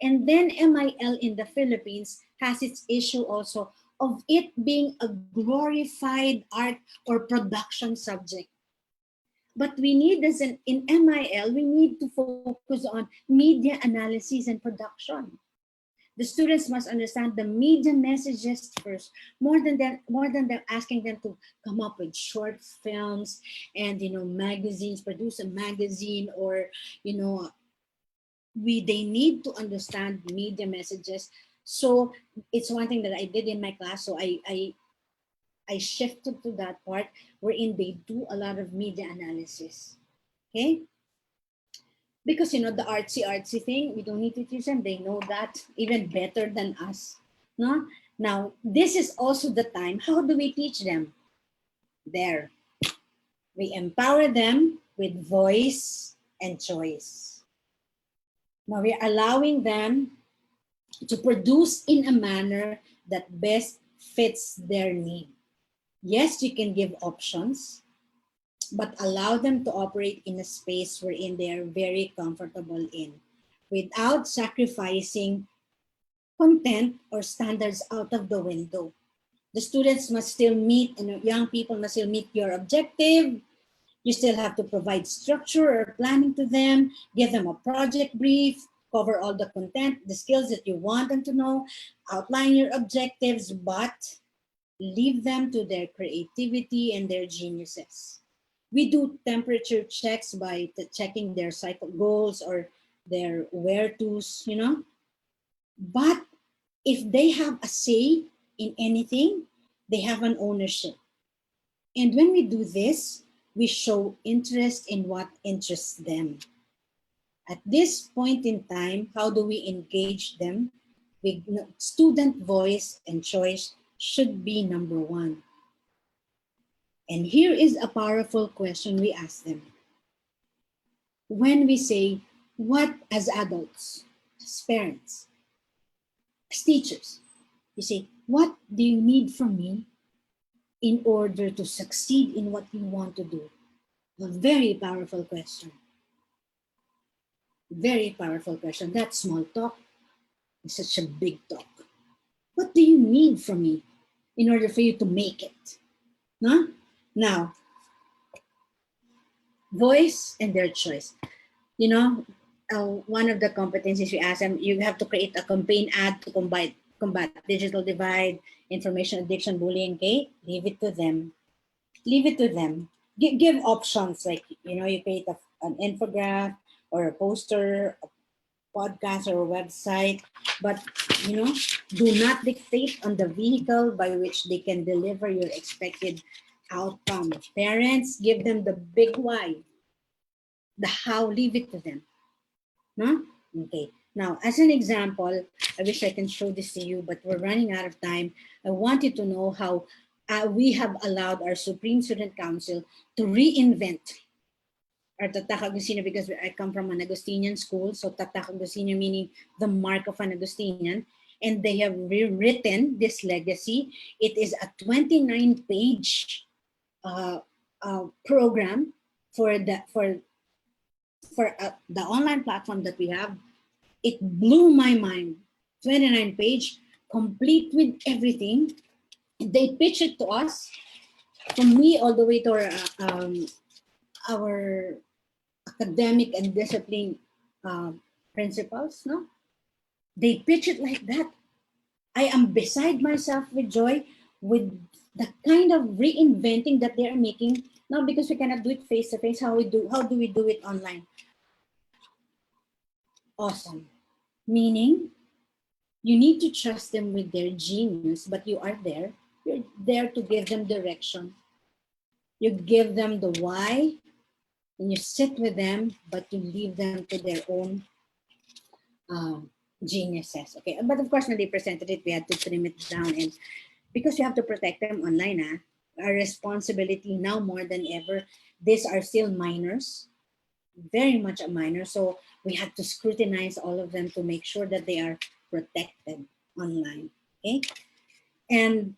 And then MIL in the Philippines has its issue also of it being a glorified art or production subject. But we need, in MIL, we need to focus on media analysis and production. The students must understand the media messages first, more than them asking them to come up with short films and magazines, produce a magazine, or they need to understand media messages. So it's one thing that I did in my class. So I shifted to that part wherein they do a lot of media analysis. Okay? Because the artsy thing, we don't need to teach them. They know that even better than us. No? Now, this is also the time. How do we teach them? There. We empower them with voice and choice. Now, we're allowing them to produce in a manner that best fits their need. Yes, you can give options, but allow them to operate in a space wherein they are very comfortable in, without sacrificing content or standards out of the window. The students must still meet, and young people must still meet your objective. You still have to provide structure or planning to them, give them a project brief, cover all the content, the skills that you want them to know, outline your objectives, but leave them to their creativity and their geniuses. We do temperature checks by checking their cycle goals or their where-tos, But if they have a say in anything, they have an ownership. And when we do this, We show interest in what interests them. At this point in time, how do we engage them? Student voice and choice should be number one. And here is a powerful question we ask them. When we say, what as adults, as parents, as teachers, you say, what do you need from me in order to succeed in what you want to do? A very powerful question. Very powerful question. That small talk is such a big talk. What do you need from me in order for you to make it? No? Now, voice and their choice. You know, one of the competencies we ask them, you have to create a campaign ad to combat digital divide, information addiction, bullying. Okay, leave it to them. Leave it to them. Give options, like, you know, you create an infographic or a poster, a podcast or a website, but, you know, do not dictate on the vehicle by which they can deliver your expected outcome. Parents, give them the big why. The how, leave it to them. No? Okay. Now, as an example, I wish I can show this to you, but we're running out of time. I want you to know how we have allowed our Supreme Student Council to reinvent our Tatak Agustino, because I come from an Agustinian school. So Tatak Agustino meaning the mark of an Agustinian. And they have rewritten this legacy. It is a 29-page program for the online platform that we have. It blew my mind. 29-page, complete with everything. They pitch it to us, from me all the way to our academic and discipline principals. No, they pitch it like that. I am beside myself with joy with the kind of reinventing that they are making now, because we cannot do it face to face. How do we do it online? Awesome. Meaning, you need to trust them with their genius, but you are there. You're there to give them direction. You give them the why, and you sit with them, but you leave them to their own geniuses. Okay, but of course, when they presented it, we had to trim it down, and because you have to protect them online, our responsibility now more than ever. These are still minors, very much a minor, so we had to scrutinize all of them to make sure that they are protected online. Okay, and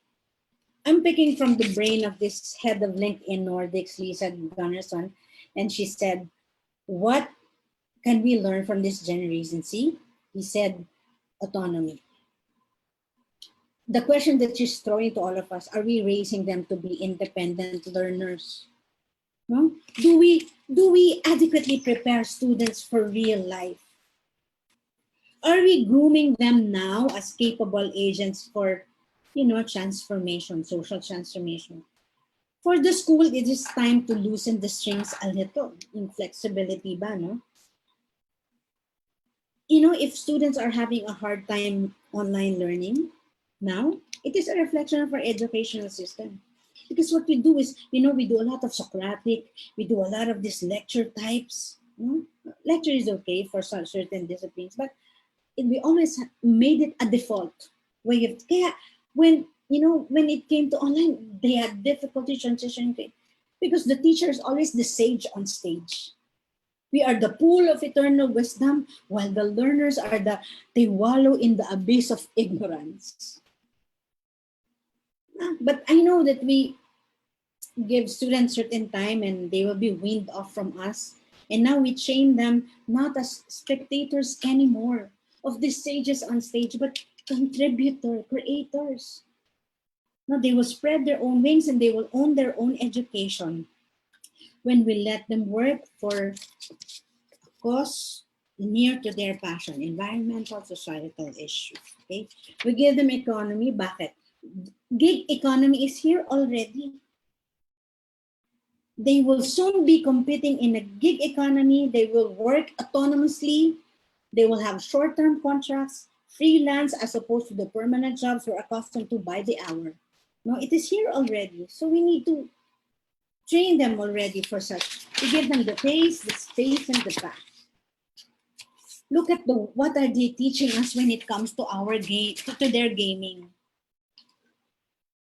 I'm picking from the brain of this head of LinkedIn Nordics, Lisa Gunnarsson, and she said, what can we learn from this generation? See, he said, autonomy. The question that she's throwing to all of us, are we raising them to be independent learners? No? Do we adequately prepare students for real life? Are we grooming them now as capable agents for, transformation, social transformation? For the school, it is time to loosen the strings a little. Inflexibility ba, no? If students are having a hard time online learning now, it is a reflection of our educational system. Because what we do is, we do a lot of Socratic, we do a lot of these lecture types. Lecture is okay for certain disciplines, but we always made it a default way of, kaya when it came to online, they had difficulty transitioning because the teacher is always the sage on stage. We are the pool of eternal wisdom, while the learners they wallow in the abyss of ignorance. But I know that we give students certain time and they will be weaned off from us. And now we train them not as spectators anymore of these sages on stage, but creators. Now they will spread their own wings and they will own their own education when we let them work for a cause near to their passion, environmental, societal issues. Okay, we give them economy. Bakit? Gig economy is here already. They will soon be competing in a gig economy. They will work autonomously. They will have short-term contracts, freelance, as opposed to the permanent jobs we're accustomed to by the hour. No, it is here already. So we need to train them already for such. We give them the pace, the space, and the path. Look at what are they teaching us when it comes to our game, to their gaming.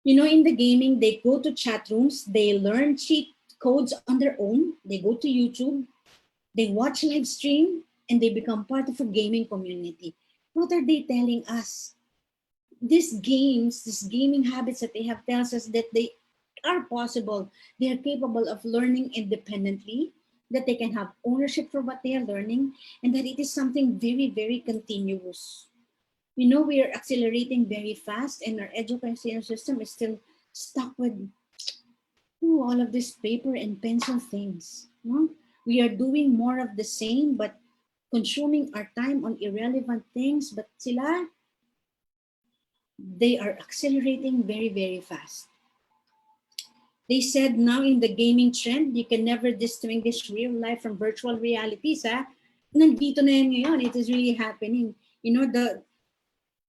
You know, in the gaming, they go to chat rooms, they learn cheat codes on their own, they go to YouTube, they watch live stream, and they become part of a gaming community. What are they telling us? These games, these gaming habits that they have tells us that they are possible. They are capable of learning independently, that they can have ownership for what they are learning, and that it is something very, very continuous. You know, we are accelerating very fast, and our education system is still stuck with all of this paper and pencil things. No? We are doing more of the same, but consuming our time on irrelevant things. But sila, they are accelerating very, very fast. They said now in the gaming trend, you can never distinguish real life from virtual realities. Nandito na yan ngayon. It is really happening. You know,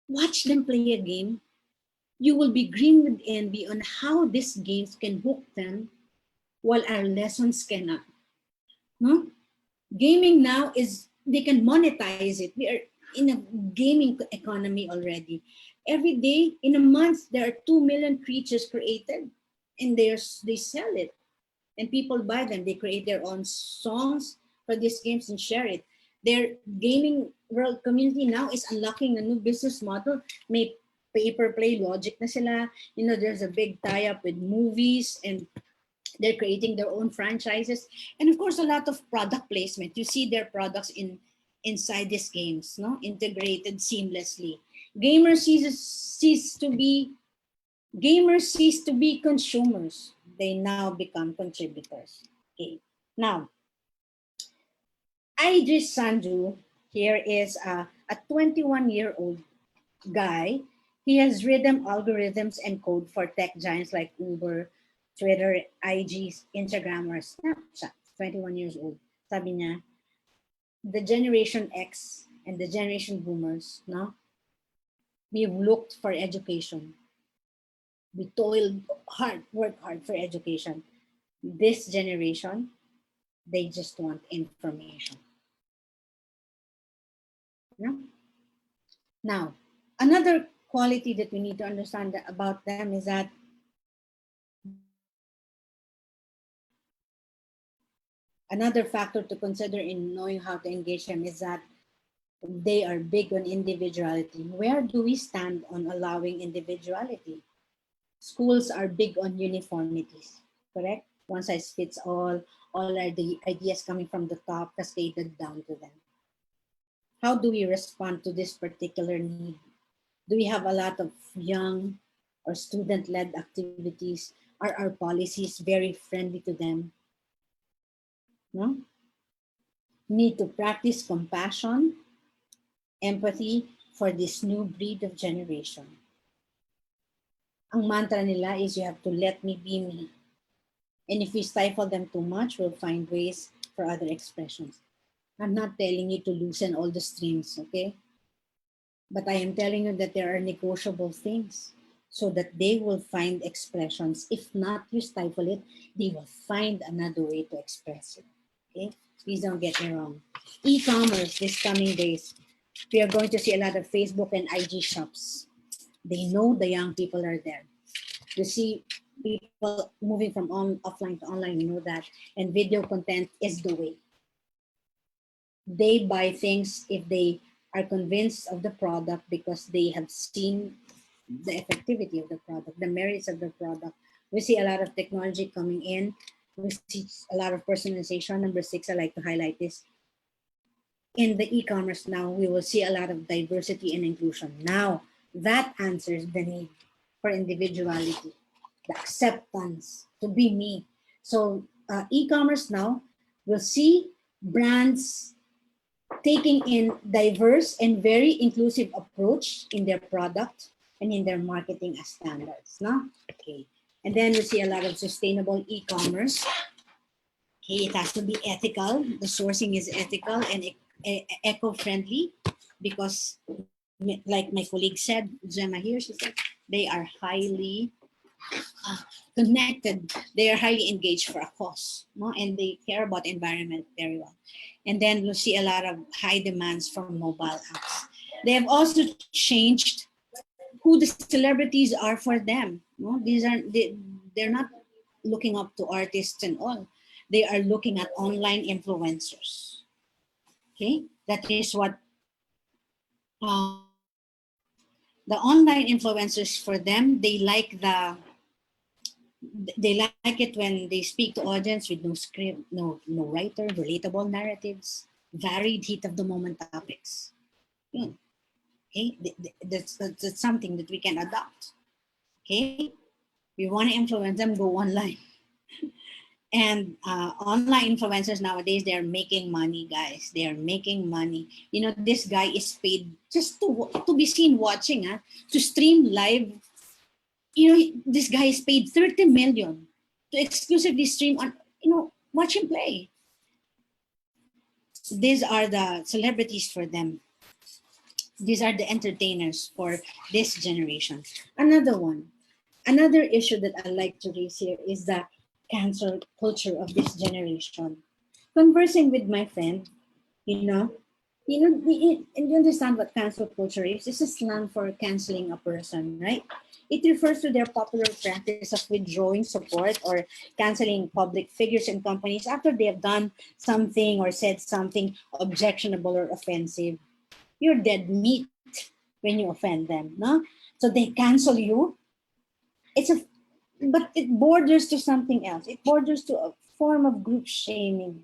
watch them play a game. You will be green with envy on how these games can hook them while our lessons cannot. No? Gaming now is, they can monetize it. We are in a gaming economy already. Every day, in a month, there are 2 million creatures created, and they sell it. And people buy them. They create their own songs for these games and share it. Their gaming world community now is unlocking a new business model. May paper play logic na sila. You know, there's a big tie-up with movies, and they're creating their own franchises. And of course, a lot of product placement. You see their products inside these games, no? Integrated seamlessly. Gamers cease to be consumers. They now become contributors. Okay. Now, Idris Sanju here is a 21-year-old guy. He has written algorithms and code for tech giants like Uber, Twitter, IG, Instagram, or Snapchat. 21 years old. Sabi niya, the Generation X and the Generation Boomers, no? We've looked for education. We toiled hard, worked hard for education. This generation, they just want information. No? Now, another quality that we need to understand about them is that another factor to consider in knowing how to engage them is that they are big on individuality. Where do we stand on allowing individuality? Schools are big on uniformities, correct? One size fits all are the ideas coming from the top cascaded down to them. How do we respond to this particular need? Do we have a lot of young or student-led activities? Are our policies very friendly to them? No? Need to practice compassion, empathy for this new breed of generation. Ang mantra nila is, you have to let me be me. And if we stifle them too much, we'll find ways for other expressions. I'm not telling you to loosen all the strings, okay? But I am telling you that there are negotiable things so that they will find expressions. If not, you stifle it, they will find another way to express it, okay? Please don't get me wrong. E-commerce this coming days, we are going to see a lot of Facebook and IG shops. They know the young people are there. You see people moving from offline to online, you know that. And video content is the way. They buy things if they are convinced of the product because they have seen the effectivity of the product, the merits of the product. We see a lot of technology coming in. We see a lot of personalization. Number 6, I like to highlight this. In the e-commerce now, we will see a lot of diversity and inclusion. Now, that answers the need for individuality, the acceptance to be me. So e-commerce now will see brands taking in diverse and very inclusive approach in their product and in their marketing as standards. No? Okay. And then we see a lot of sustainable e-commerce. Okay, it has to be ethical. The sourcing is ethical and eco-friendly because, like my colleague said, Gemma here, she said, they are highly connected. They are highly engaged for a cause, no? And they care about the environment very well. And then we'll see a lot of high demands from mobile apps. They have also changed who the celebrities are for them. No? They're not looking up to artists and all. They are looking at online influencers. Okay, that is what the online influencers for them. They like it when they speak to audience with no script, no writer, relatable narratives, varied heat of the moment topics. Okay, that's something that we can adopt. Okay, we want to influence them, go online. And online influencers nowadays, they're making money, guys. They are making money. You know, this guy is paid just to be seen watching, to stream live. You know, this guy is paid 30 million to exclusively stream on, watch him play. These are the celebrities for them. These are the entertainers for this generation. Another issue that I like to raise here is the cancel culture of this generation. Conversing with my friend, and you understand what cancel culture is? It's a slang for canceling a person, right? It refers to their popular practice of withdrawing support or canceling public figures and companies after they have done something or said something objectionable or offensive. You're dead meat when you offend them, no? So they cancel you. But it borders to something else. It borders to a form of group shaming.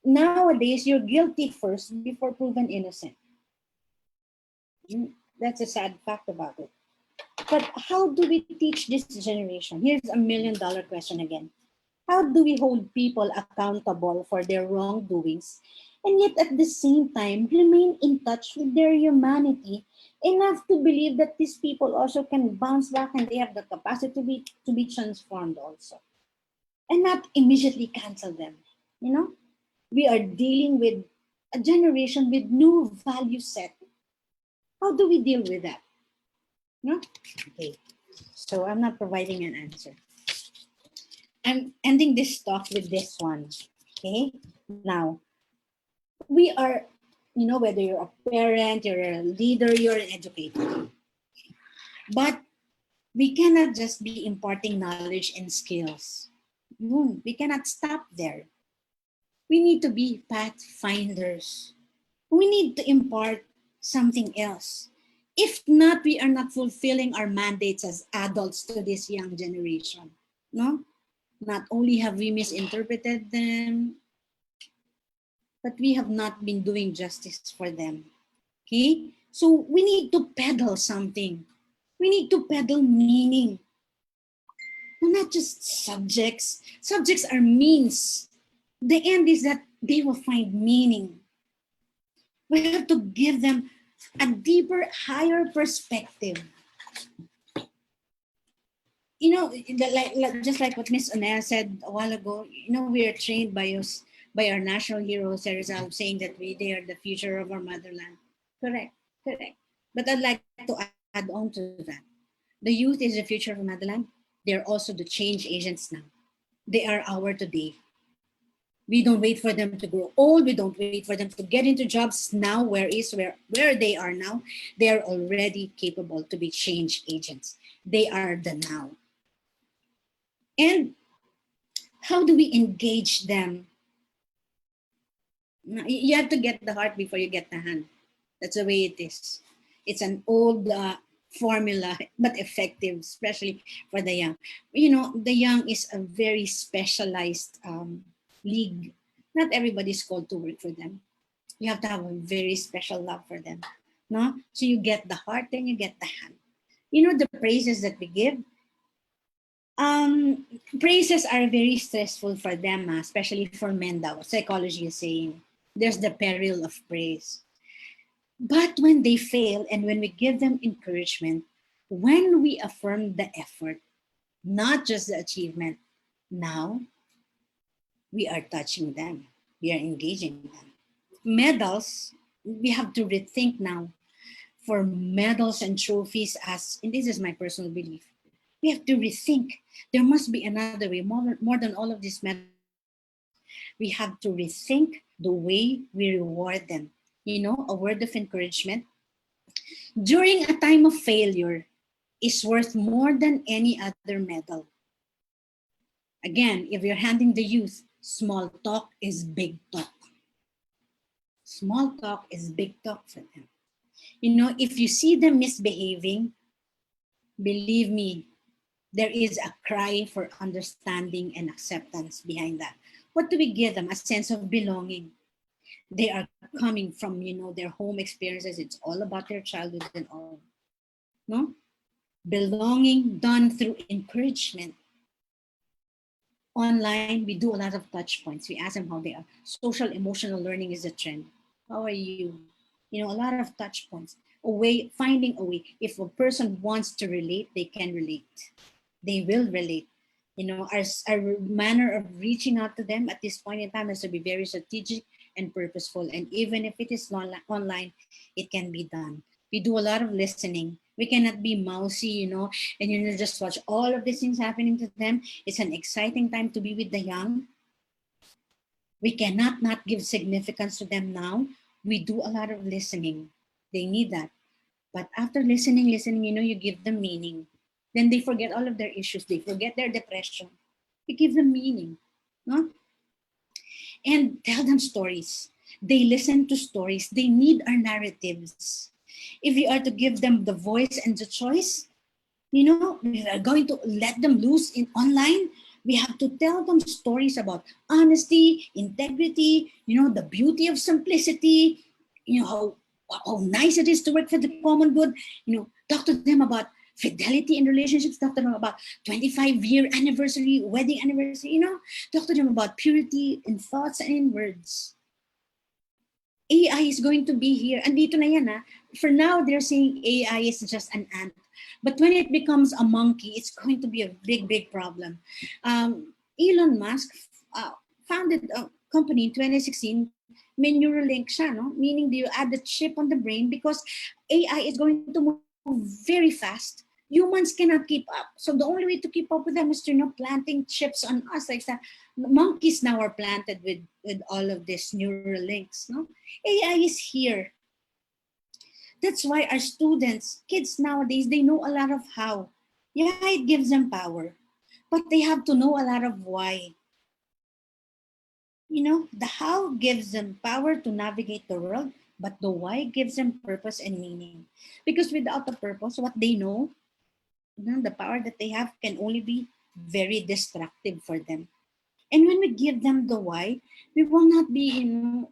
Nowadays, you're guilty first before proven innocent. That's a sad fact about it. But how do we teach this generation? Here's $1,000,000 question again. How do we hold people accountable for their wrongdoings and yet at the same time remain in touch with their humanity enough to believe that these people also can bounce back and they have the capacity to be transformed also, and not immediately cancel them? We are dealing with a generation with new value set. How do we deal with that? No? Okay. So I'm not providing an answer. I'm ending this talk with this one. Okay. Now, we are, whether you're a parent, you're a leader, you're an educator. But we cannot just be imparting knowledge and skills. We cannot stop there. We need to be pathfinders. We need to impart something else. If not, we are not fulfilling our mandates as adults to this young generation. No? Not only have we misinterpreted them, but we have not been doing justice for them. Okay? So we need to peddle something. We need to peddle meaning. Not just subjects. Subjects are means. The end is that they will find meaning. We have to give them a deeper, higher perspective. Just like what Miss Soneja said a while ago, we are trained by our national hero, Rizal, saying that they are the future of our motherland. Correct. But I'd like to add on to that. The youth is the future of our motherland. They're also the change agents now. They are our today. We don't wait for them to grow old. We don't wait for them to get into jobs now where they are now. They are already capable to be change agents. They are the now. And how do we engage them? You have to get the heart before you get the hand. That's the way it is. It's an old formula, but effective, especially for the young. The young is a very specialized league. Not everybody's called to work for them. You have to have a very special love for them. No? So you get the heart, then you get the hand. The praises that we give, praises are very stressful for them, especially for men daw. Psychology is saying there's the peril of praise. But when they fail and when we give them encouragement, when we affirm the effort, not just the achievement, now we are touching them. We are engaging them. Medals, we have to rethink now for medals and trophies and this is my personal belief, We have to rethink. There must be another way, more than all of these we have to rethink the way we reward them. You know, a word of encouragement during a time of failure is worth more than any other medal. Again, if you're handing the youth, small talk is big talk. Small talk is big talk for them. You know, if you see them misbehaving, believe me, there is a cry for understanding and acceptance behind that. What do we give them? A sense of belonging. They are coming from, you know, their home experiences. It's all about their childhood and all. No? Belonging done through encouragement. Online, we do a lot of touch points. We ask them how they are. Social emotional learning is a trend. How are you? You know, a lot of touch points. A way, finding a way. If a person wants to relate, they can relate. They will relate. You know, our manner of reaching out to them at this point in time has to be very strategic and purposeful. And even if it is online, it can be done. We do a lot of listening. We cannot be mousy, you know, and you know, just watch all of these things happening to them. It's an exciting time to be with the young. We cannot not give significance to them now. We do a lot of listening. They need that. But after listening, you know, you give them meaning. Then they forget all of their issues. They forget their depression. We give them meaning. No? And tell them stories. They listen to stories. They need our narratives. If we are to give them the voice and the choice, you know, we are going to let them loose in online. We have to tell them stories about honesty, integrity, you know, the beauty of simplicity, you know, how nice it is to work for the common good. You know, talk to them about fidelity in relationships, talk to them about 25-year anniversary, wedding anniversary, you know, talk to them about purity in thoughts and in words. AI is going to be here. Andito na yan, ha? For now, they're saying AI is just an ant. But when it becomes a monkey, it's going to be a big, big problem. Elon Musk founded a company in 2016, may Neuralink siya, no? Meaning you add the chip on the brain because AI is going to move very fast. Humans cannot keep up. So the only way to keep up with them is to, you know, planting chips on us like that. Monkeys now are planted with all of these neural links. No, AI is here. That's why our students, kids nowadays, they know a lot of how. Yeah, it gives them power, but they have to know a lot of why. You know, the how gives them power to navigate the world, but the why gives them purpose and meaning. Because without the purpose, what they know, you know, the power that they have can only be very destructive for them. And when we give them the why, we will not be, you know,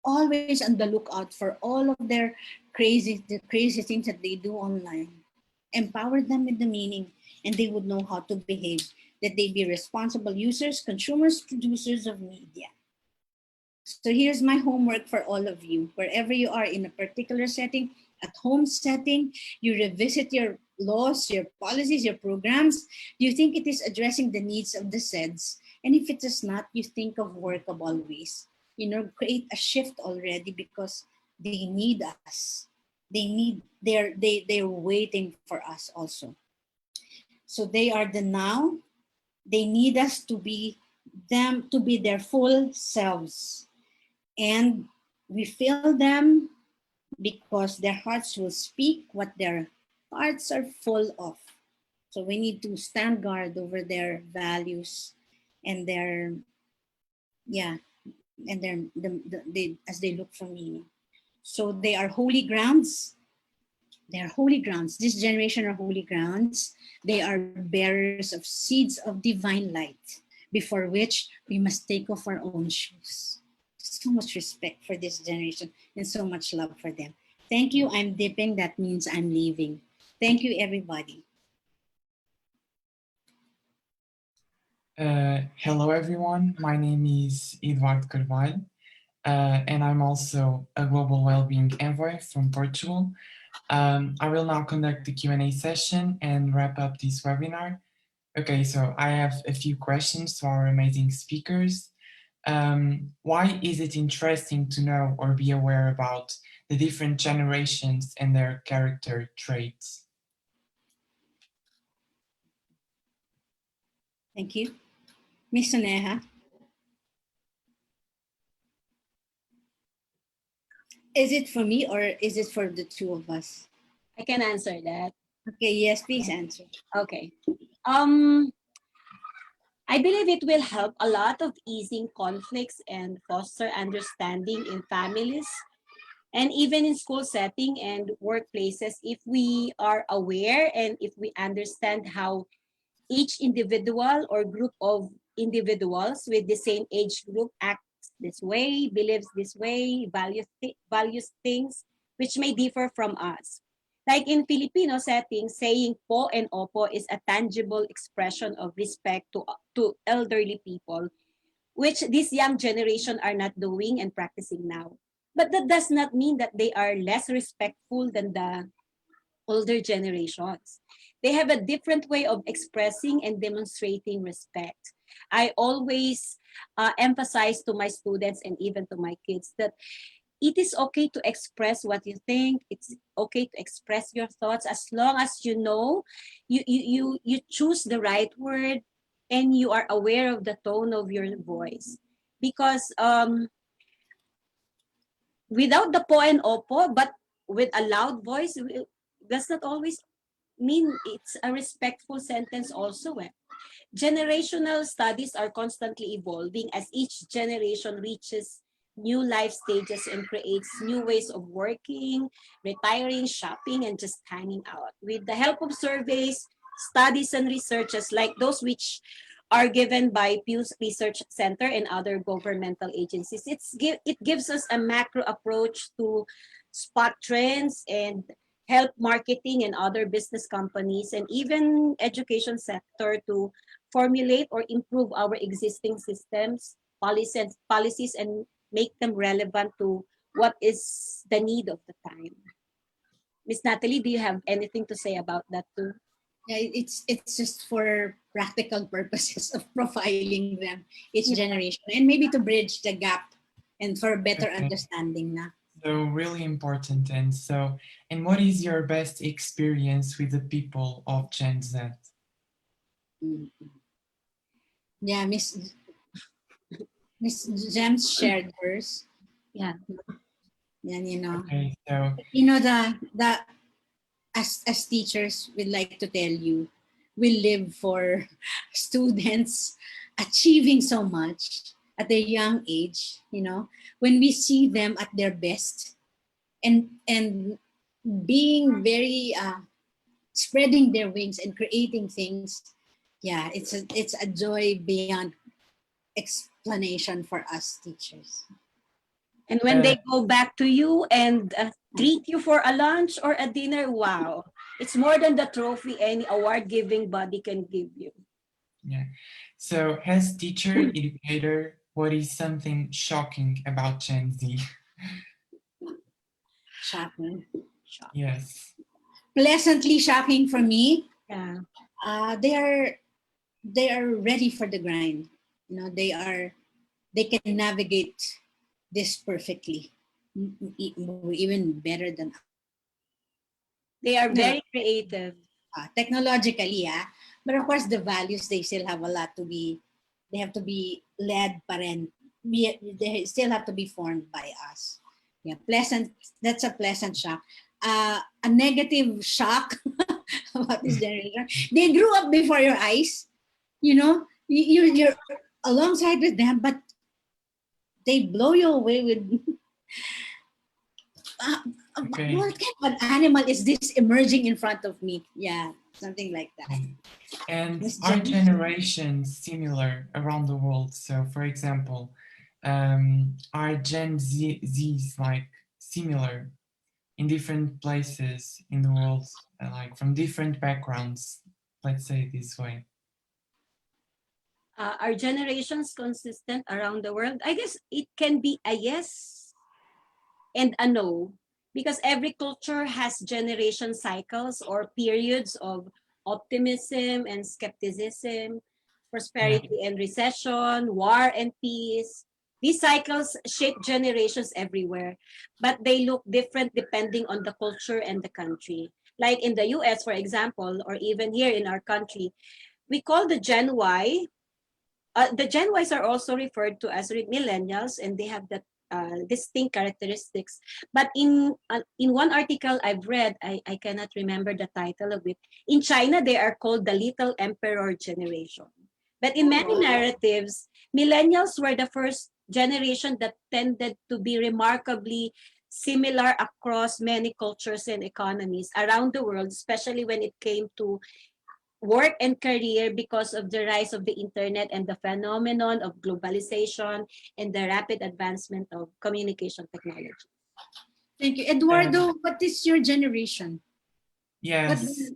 always on the lookout for all of their the crazy things that they do online. Empower them with the meaning, and they would know how to behave. That they be responsible users, consumers, producers of media. So here's my homework for all of you. Wherever you are in a particular setting, at home setting, you revisit your laws, your policies, your programs. Do you think it is addressing the needs of the Zeds? And if it is not, you think of workable ways. You know, create a shift already because they need us. They're waiting for us also. So they are the now. They need us to be them, to be their full selves. And we feel them because their hearts will speak what their hearts are full of. So we need to stand guard over their values and their, yeah, and as they look for meaning. So they are holy grounds. They are holy grounds. This generation are holy grounds. They are bearers of seeds of divine light, before which we must take off our own shoes. So much respect for this generation and so much love for them. Thank you. I'm dipping. That means I'm leaving. Thank you, everybody. Hello, everyone. My name is Eduardo Carvalho, and I'm also a Global Wellbeing Envoy from Portugal. I will now conduct the Q&A session and wrap up this webinar. Okay, so I have a few questions to our amazing speakers. Why is it interesting to know or be aware about the different generations and their character traits? Thank you. Miss Soneja, is it for me or is it for the two of us? I can answer that. Okay, yes, please answer. Okay. Um, I believe it will help a lot of easing conflicts and foster understanding in families and even in school setting and workplaces if we are aware and if we understand how each individual or group of individuals with the same age group acts this way, believes this way, values things which may differ from us. Like in Filipino settings, saying po and opo is a tangible expression of respect to elderly people, which this young generation are not doing and practicing now. But that does not mean that they are less respectful than the older generations. They have a different way of expressing and demonstrating respect. I always emphasize to my students and even to my kids that it is okay to express what you think. It's okay to express your thoughts as long as you know you choose the right word and you are aware of the tone of your voice. Because without the po and opo, but with a loud voice, does not always mean it's a respectful sentence also. Generational studies are constantly evolving as each generation reaches new life stages and creates new ways of working, retiring, shopping, and just hanging out. With the help of surveys, studies, and researches like those which are given by Pew's Research Center and other governmental agencies, it gives us a macro approach to spot trends and help marketing and other business companies and even education sector to formulate or improve our existing systems, policies, and make them relevant to what is the need of the time. Miss Natalie, do you have anything to say about that too? Yeah, it's just for practical purposes of profiling them, each generation, and maybe to bridge the gap and for better Okay. understanding na. So really important. And what is your best experience with the people of Gen Z? Yeah, Miss Gems shared hers. Yeah. And Okay, so the as teachers, we'd like to tell you, we live for students achieving so much at a young age. When we see them at their best and being very spreading their wings and creating things. Yeah, it's a joy beyond explanation for us teachers. And when they go back to you and treat you for a lunch or a dinner, wow. It's more than the trophy any award giving body can give you. yeah. So as teacher, educator, what is something shocking about Gen Z? Shocking. Yes. Pleasantly shocking for me. Yeah. They are ready for the grind. They can navigate this perfectly, even better than They are very creative. technologically, yeah. But of course, the values, they still have a lot to be. They have to be led, they still have to be formed by us. Yeah, pleasant. That's a pleasant shock. A negative shock about this generation. They grew up before your eyes. You're alongside with them, but they blow you away with Okay. what kind of animal is this emerging in front of me? Yeah, something like that. And Miss are Jen? generations similar around the world? So, for example, are Gen Z's like similar in different places in the world, like from different backgrounds? Let's say it this way. Are generations consistent around the world? I guess it can be a yes and a no, because every culture has generation cycles or periods of optimism and skepticism, Yeah. prosperity and recession, war and peace. These cycles shape generations everywhere, but they look different depending on the culture and the country. Like in the US, for example, or even here in our country, we call the Gen Y. The Gen Ys are also referred to as millennials, and they have that distinct characteristics. But in one article I've read, I cannot remember the title of it. In China, they are called the Little Emperor Generation. But in many narratives, millennials were the first generation that tended to be remarkably similar across many cultures and economies around the world, especially when it came to work and career, because of the rise of the internet and the phenomenon of globalization and the rapid advancement of communication technology. Thank you. Eduardo, what is your generation? Yes.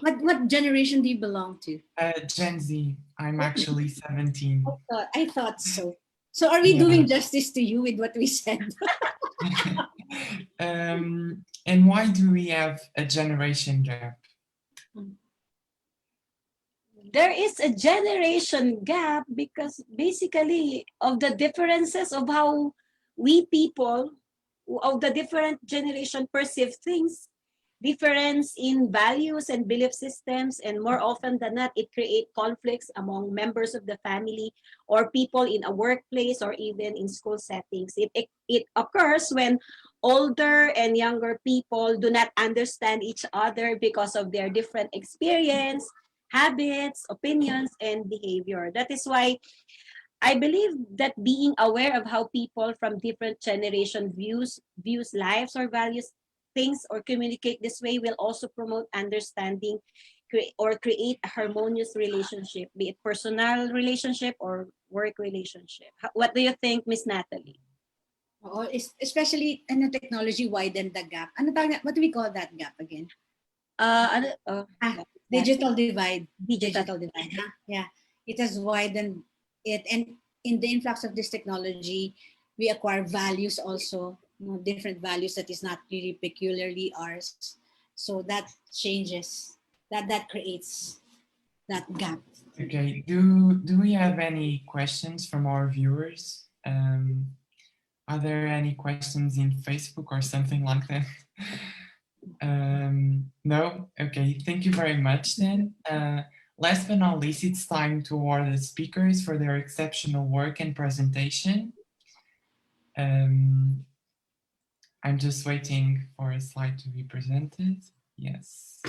What generation do you belong to? Gen Z. I'm actually 17. I thought so. So are we doing justice to you with what we said? And why do we have a generation gap? There is a generation gap because basically of the differences of how we people of the different generation perceive things, difference in values and belief systems, and more often than not, it creates conflicts among members of the family or people in a workplace or even in school settings. It occurs when older and younger people do not understand each other because of their different experience, habits, opinions, and behavior. That is why I believe that being aware of how people from different generation views lives or values things or communicate this way will also promote understanding or create a harmonious relationship, be it personal relationship or work relationship. What do you think, Miss Natalie? Especially the technology widened the gap. What do we call that gap again? Digital divide. Digital divide. Huh? Yeah, it has widened it, and in the influx of this technology, we acquire values also, different values that is not really peculiarly ours. So that changes, that creates that gap. Okay. Do we have any questions from our viewers? Are there any questions in Facebook or something like that? No? Okay, thank you very much then. Last but not least, it's time to award the speakers for their exceptional work and presentation. I'm just waiting for a slide to be presented. Yes.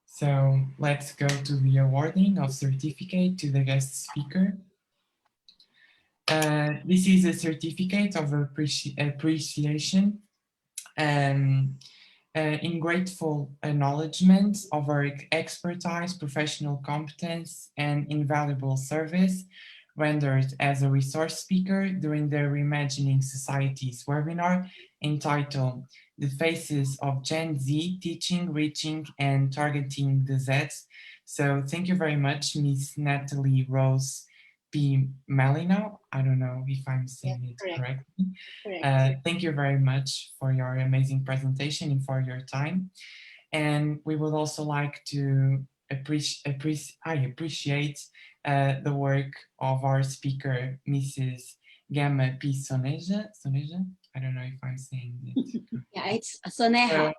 So let's go to the awarding of certificate to the guest speaker. This is a certificate of appreciation in grateful acknowledgement of our expertise, professional competence, and invaluable service rendered as a resource speaker during the Reimagining Society's webinar entitled The Faces of Gen Z, Teaching, Reaching, and Targeting the Zeds. So thank you very much, Ms. Natalie Rose P. Malinao. I don't know if I'm saying it correctly. Thank you very much for your amazing presentation and for your time. And we would also like to appreciate the work of our speaker, Mrs. Gemma P. Soneja. Soneja? I don't know if I'm saying it. Yeah, it's Soneja.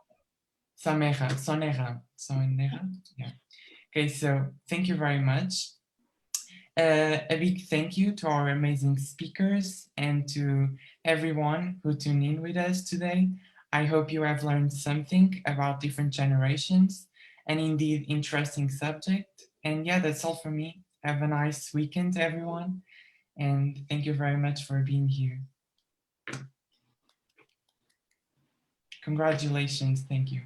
Soneja. Yeah. Okay, so thank you very much. A big thank you to our amazing speakers and to everyone who tuned in with us today. I hope you have learned something about different generations, and indeed interesting subject. And yeah, that's all for me. Have a nice weekend, everyone. And thank you very much for being here. Congratulations. Thank you.